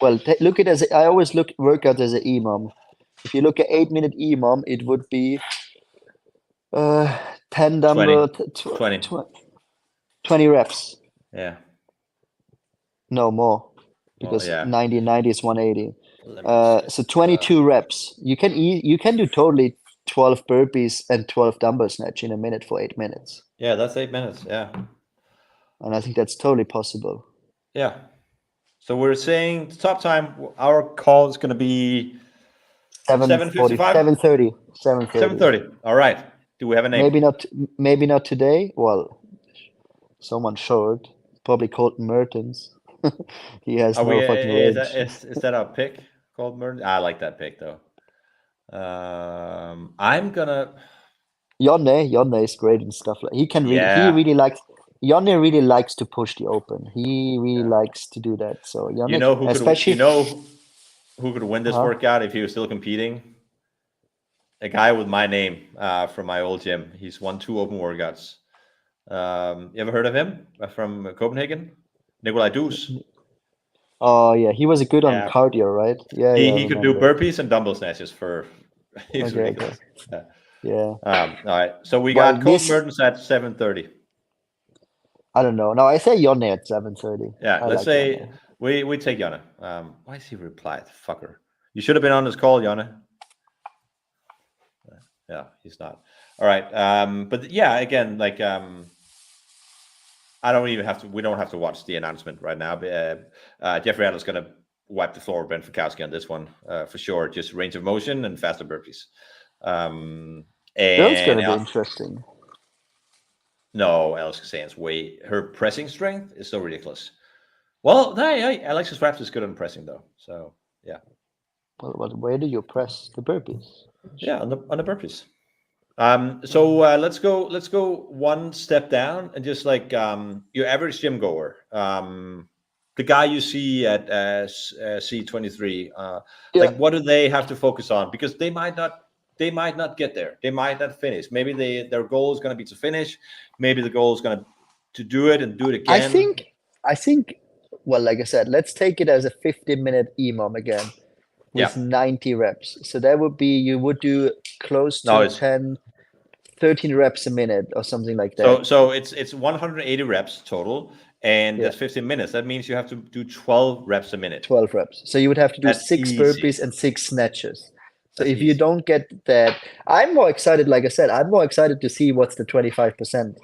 Well, look at it as I always look workout as an EMOM. If you look at 8-minute EMOM, it would be 10 dumbbell, 20. 20 reps. Yeah. No more, Well, because yeah. 90 is 180. Let me just, So 22 reps. You can do totally 12 burpees and 12 dumbbell snatch in a minute for 8 minutes. yeah, that's 8 minutes. Yeah. And I think that's totally possible. Yeah. So we're saying the top time, our call is going to be 7:40, 7:55? 7:30. 7:30. All right. Do we have a name? Maybe not today. Well, someone short, probably Colton Mertens. He has Are no we? fucking Is range. that our pick? Called Merton? I like that pick though. I'm gonna. Yonne is great and stuff like he Yeah. really likes Yonne really likes to push the open. He really likes to do that. So Yonne, You know who could? especially You know who could win this Huh? workout if he was still competing? A guy with my name from my old gym. He's won 2 open workouts. You ever heard of him from Copenhagen? Nikolai Dus. Oh yeah, he was good on Yeah. cardio, right? Yeah, He could do remember. burpees and dumbbell snatches for. He's Okay, ridiculous. Yeah. All right. So we Well, got Colton this- Mertens at 7:30. I don't know. No, I say Yonne at 7:30. Yeah, I let's like say Yonne. we take Janne. Why is he replied? Fucker. You should have been on this call, Janne. Yeah, he's not. All right. But yeah, again, like I don't even have to. We don't have to watch the announcement right now. But, Jeffrey Adler's going to wipe the floor with Ben Fikowski on this one for sure. Just range of motion and faster burpees. And That's going to be interesting. No, Alex Sands way. Her pressing strength is so ridiculous. Well, Alexis Raps is good on pressing though. So yeah. Well, where do you press the burpees? Yeah, on the burpees. So let's go one step down and just like your average gym goer, the guy you see at C23, like what do they have to focus on? Because they might not get there. They might not finish. Maybe their goal is going to be to finish. Maybe the goal is going to do it and do it again. I think. Well, like I said, let's take it as a 15-minute EMOM again with 90 reps. So that would be you would do close to 13 reps a minute or something like that. So it's 180 reps total, and that's 15 minutes. That means you have to do 12 reps a minute. 12 reps. So you would have to do That's 6 easy. burpees and 6 snatches. So That's if you easy. don't get that, I'm more excited. Like I said, I'm more excited to see what's the 25%.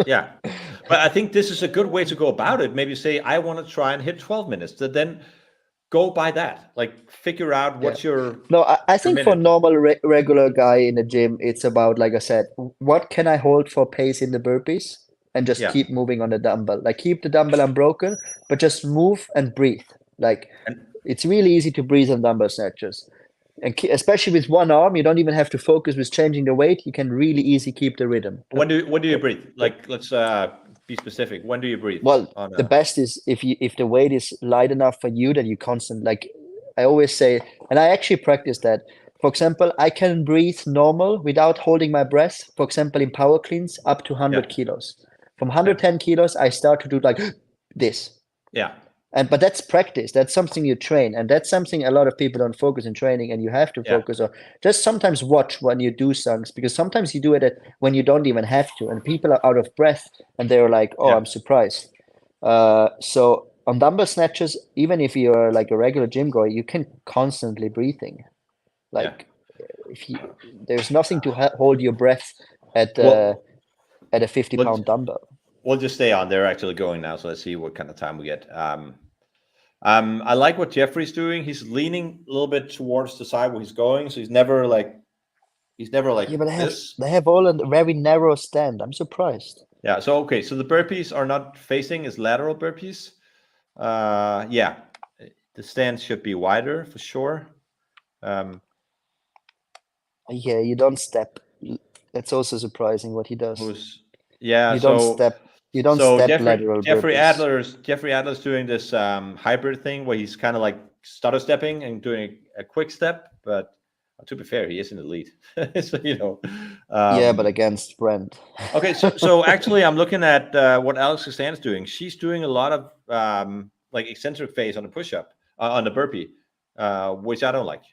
Yeah, but I think this is a good way to go about it. Maybe say I want to try and hit 12 minutes. So then go by that. Like figure out what's your No, I think for minute. normal regular guy in the gym, it's about, like I said, what can I hold for pace in the burpees and just Yeah. keep moving on the dumbbell. Like keep the dumbbell unbroken, but just move and breathe. Like And- it's really easy to breathe on dumbbell snatches. And especially with one arm, you don't even have to focus with changing the weight. You can really easy keep the rhythm. when do you breathe? Like let's be specific. When do you breathe? Well, on the best is if the weight is light enough for you that you constant, like I always say, and I actually practice that. For example, I can breathe normal without holding my breath. For example, in power cleans up to 100 kilos. From 110 kilos, I start to do like this. Yeah. But that's practice. That's something you train, and that's something a lot of people don't focus in training. And you have to focus on. Just sometimes watch when you do things, because sometimes you do it when you don't even have to, and people are out of breath, and they're like, "Oh, I'm surprised." So on dumbbell snatches, even if you're like a regular gym goer, you can constantly breathing. Like there's nothing to hold your breath at a 50-pound dumbbell. We'll just stay on. They're actually going now, so let's see what kind of time we get. I like what Jeffrey's doing. He's leaning a little bit towards the side where he's going, so he's never like Yeah, but this. they have all a very narrow stand. I'm surprised. Yeah. So okay. So the burpees are not facing as lateral burpees. Yeah, the stand should be wider for sure. Yeah, you don't step. That's also surprising what he does. Yeah. You don't step. You don't step lateral burpees. Jeffrey Adler's doing this hybrid thing where he's kind of like stutter stepping and doing a quick step, but to be fair, he is in the lead. So yeah, but against Brent. Okay, so actually, I'm looking at what Alex Costan's doing. She's doing a lot of like eccentric phase on the push-up, on the burpee, which I don't like.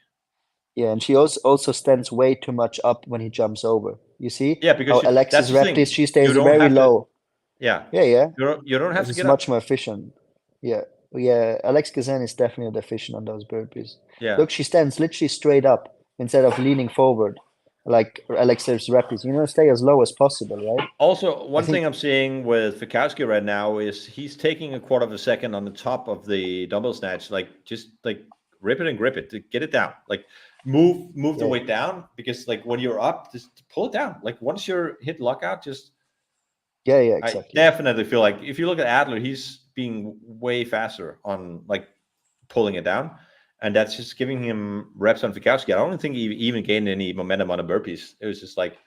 Yeah, and she also stands way too much up when he jumps over. You see? Yeah, because Alexis Reptis, she stays very low. Yeah. Yeah. You don't have to get much more efficient. Yeah. Alex Kazan is definitely efficient on those burpees. Yeah. Look, she stands literally straight up instead of leaning forward, like Alexis Reptis. Stay as low as possible, right? Also, one thing I'm seeing with Fikowski right now is he's taking a quarter of a second on the top of the dumbbell snatch, like just like rip it and grip it to get it down. Like move the weight down, because like when you're up, just pull it down. Like once you're hit lockout, just exactly. I definitely feel like if you look at Adler, he's being way faster on like pulling it down, and that's just giving him reps on Fikowski. I don't think he even gained any momentum on the burpees. It was just like,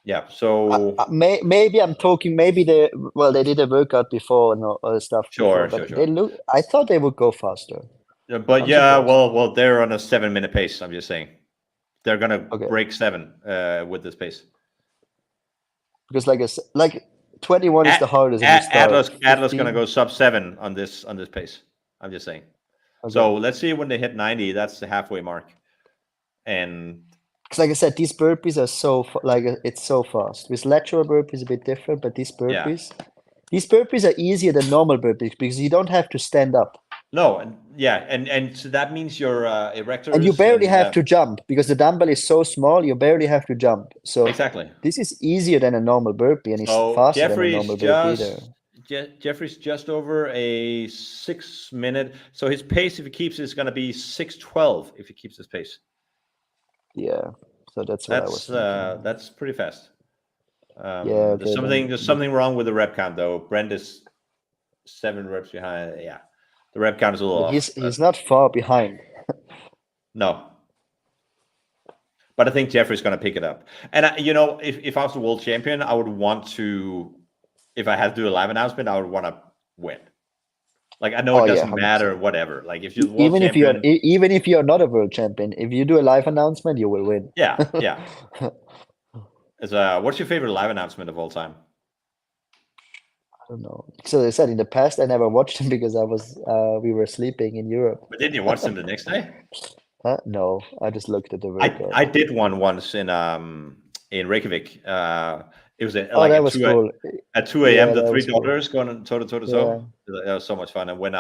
yeah. So maybe I'm talking. Maybe they did a workout before and all stuff. Sure. They look. I thought they would go faster. But well, they're on a 7-minute pace. I'm just saying, they're gonna break 7 with this pace. Because like 21 is the hardest. Adler's gonna go sub 7 on this pace. I'm just saying. Okay. So let's see when they hit 90. That's the halfway mark. And because, like I said, these burpees are it's so fast. With lateral burpees a bit different, but these burpees are easier than normal burpees because you don't have to stand up. No, and so that means your erectors. And you barely have to jump because the dumbbell is so small. You barely have to jump. So exactly, this is easier than a normal burpee, and it's faster than a normal burpee either. Jeffrey's just over a 6-minute. So his pace, if he keeps, is going to be 6:12. If he keeps his pace. Yeah, so that's what I was thinking. That's pretty fast. There's something wrong with the rep count though. Brent is 7 reps behind. Yeah. The rep count is a little off. He's not far behind. No. But I think Jeffrey's going to pick it up. And, if I was the world champion, I would want to, if I had to do a live announcement, I would want to win. Like, I know it doesn't matter, whatever. Like, if you're the world champion. Even if you're not a world champion, if you do a live announcement, you will win. Yeah. What's your favorite live announcement of all time? I don't know. So I said in the past, I never watched them because we were sleeping in Europe. But didn't you watch them the next day? No, I just looked at the workout. I did one once in Reykjavik. It was that was cool. At 2 a.m. The 3 daughters going toe to toe. That was so much fun. And when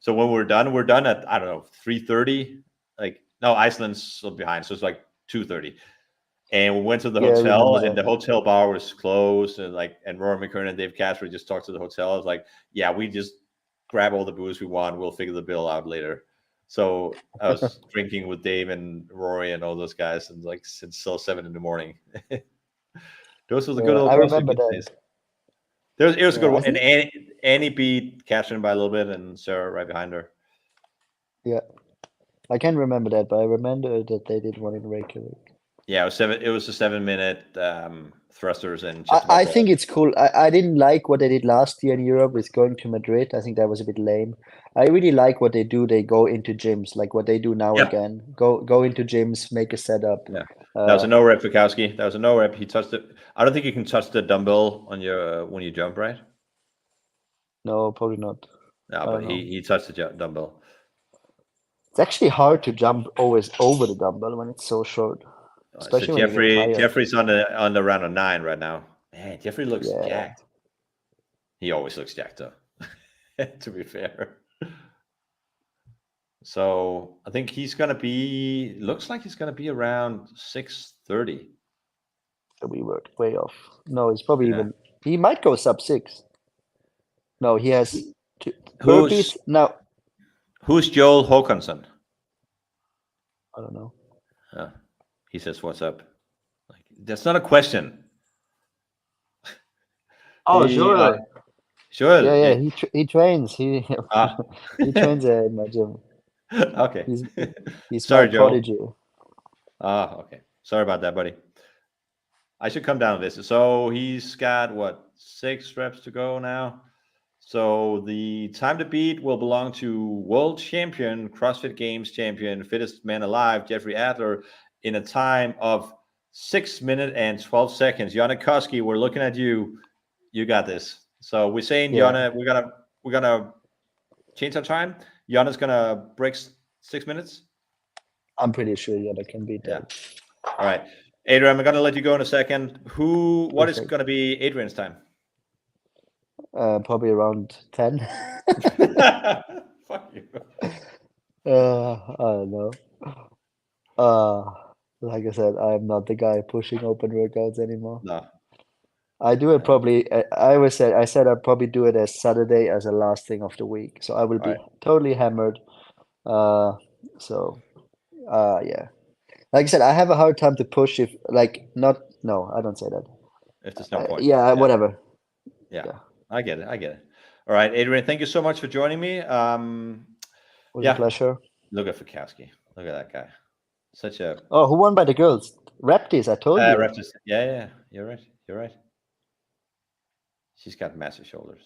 we're done at, I don't know, 3:30. Like no, Iceland's still behind, so it's like 2:30. And we went to the hotel, and the hotel bar was closed. And Rory McKern and Dave Casper just talked to the hotel. I was like, yeah, we just grab all the booze we want. We'll figure the bill out later. So I was drinking with Dave and Rory and all those guys, and like since till 7 a.m. Those were the good old I CrossFit remember that. days. It was a good I one. And think- Annie beat Catherine by a little bit, and Sarah right behind her. Yeah, I can't remember that, but I remember that they did one in Reykjavik. Yeah, it was a 7-minute thrusters and I think it's cool. I didn't like what they did last year in Europe with going to Madrid. I think that was a bit lame. I really like what they do. They go into gyms, like what they do now Yeah. again. Go into gyms, make a setup. Yeah. That was a no rep for Kowski. That was a no rep. He touched it. I don't think you can touch the dumbbell on your when you jump, right? No, probably not. No, but he touched the dumbbell. It's actually hard to jump always over the dumbbell when it's so short. Especially So when you get tired. Jeffrey's on the round of 9 right now. Man, Jeffrey looks Yeah. jacked. He always looks jacked though. To be fair. So I think looks like he's gonna be around 6:30. So we were way off. No, it's probably Yeah. even. He might go sub 6. No, he has two Who's- burpees. Now, Who's Joel Håkansson? I don't know. He says, "What's up?" Like that's not a question. Oh, He, sure. Sure. Yeah. He trains. He Ah. he trains in my gym. Okay. He's Sorry, my Joel. prodigy. Okay. Sorry about that, buddy. I should come down to this. So he's got what 6 reps to go now. So the time to beat will belong to world champion, CrossFit Games champion, fittest man alive, Jeffrey Adler, in a time of 6 minutes and 12 seconds. Jonna Koski, we're looking at you. You got this. So we're saying, Yeah. Jonna, we're gonna change our time. Jonna's gonna break 6 minutes. I'm pretty sure Yoda can beat Yeah. that. All right, Adrian, I'm gonna let you go in a second. What is Perfect. gonna be Adrian's time? Probably around 10. Fuck you. I don't know. Like I said, I'm not the guy pushing open workouts anymore. No. I do it probably. I said I'd probably do it as Saturday as the last thing of the week. So I will be Right. totally hammered. Yeah. Like I said, I have a hard time to push if no, I don't say that. If there's no point. Whatever. Yeah. Yeah. I get it. All right, Adrian, thank you so much for joining me. It was Yeah. a pleasure. Look at Fikowski. Look at that guy. Such a Oh, who won by the girls? Reptis, I told you. Raptors. Yeah. You're right. She's got massive shoulders.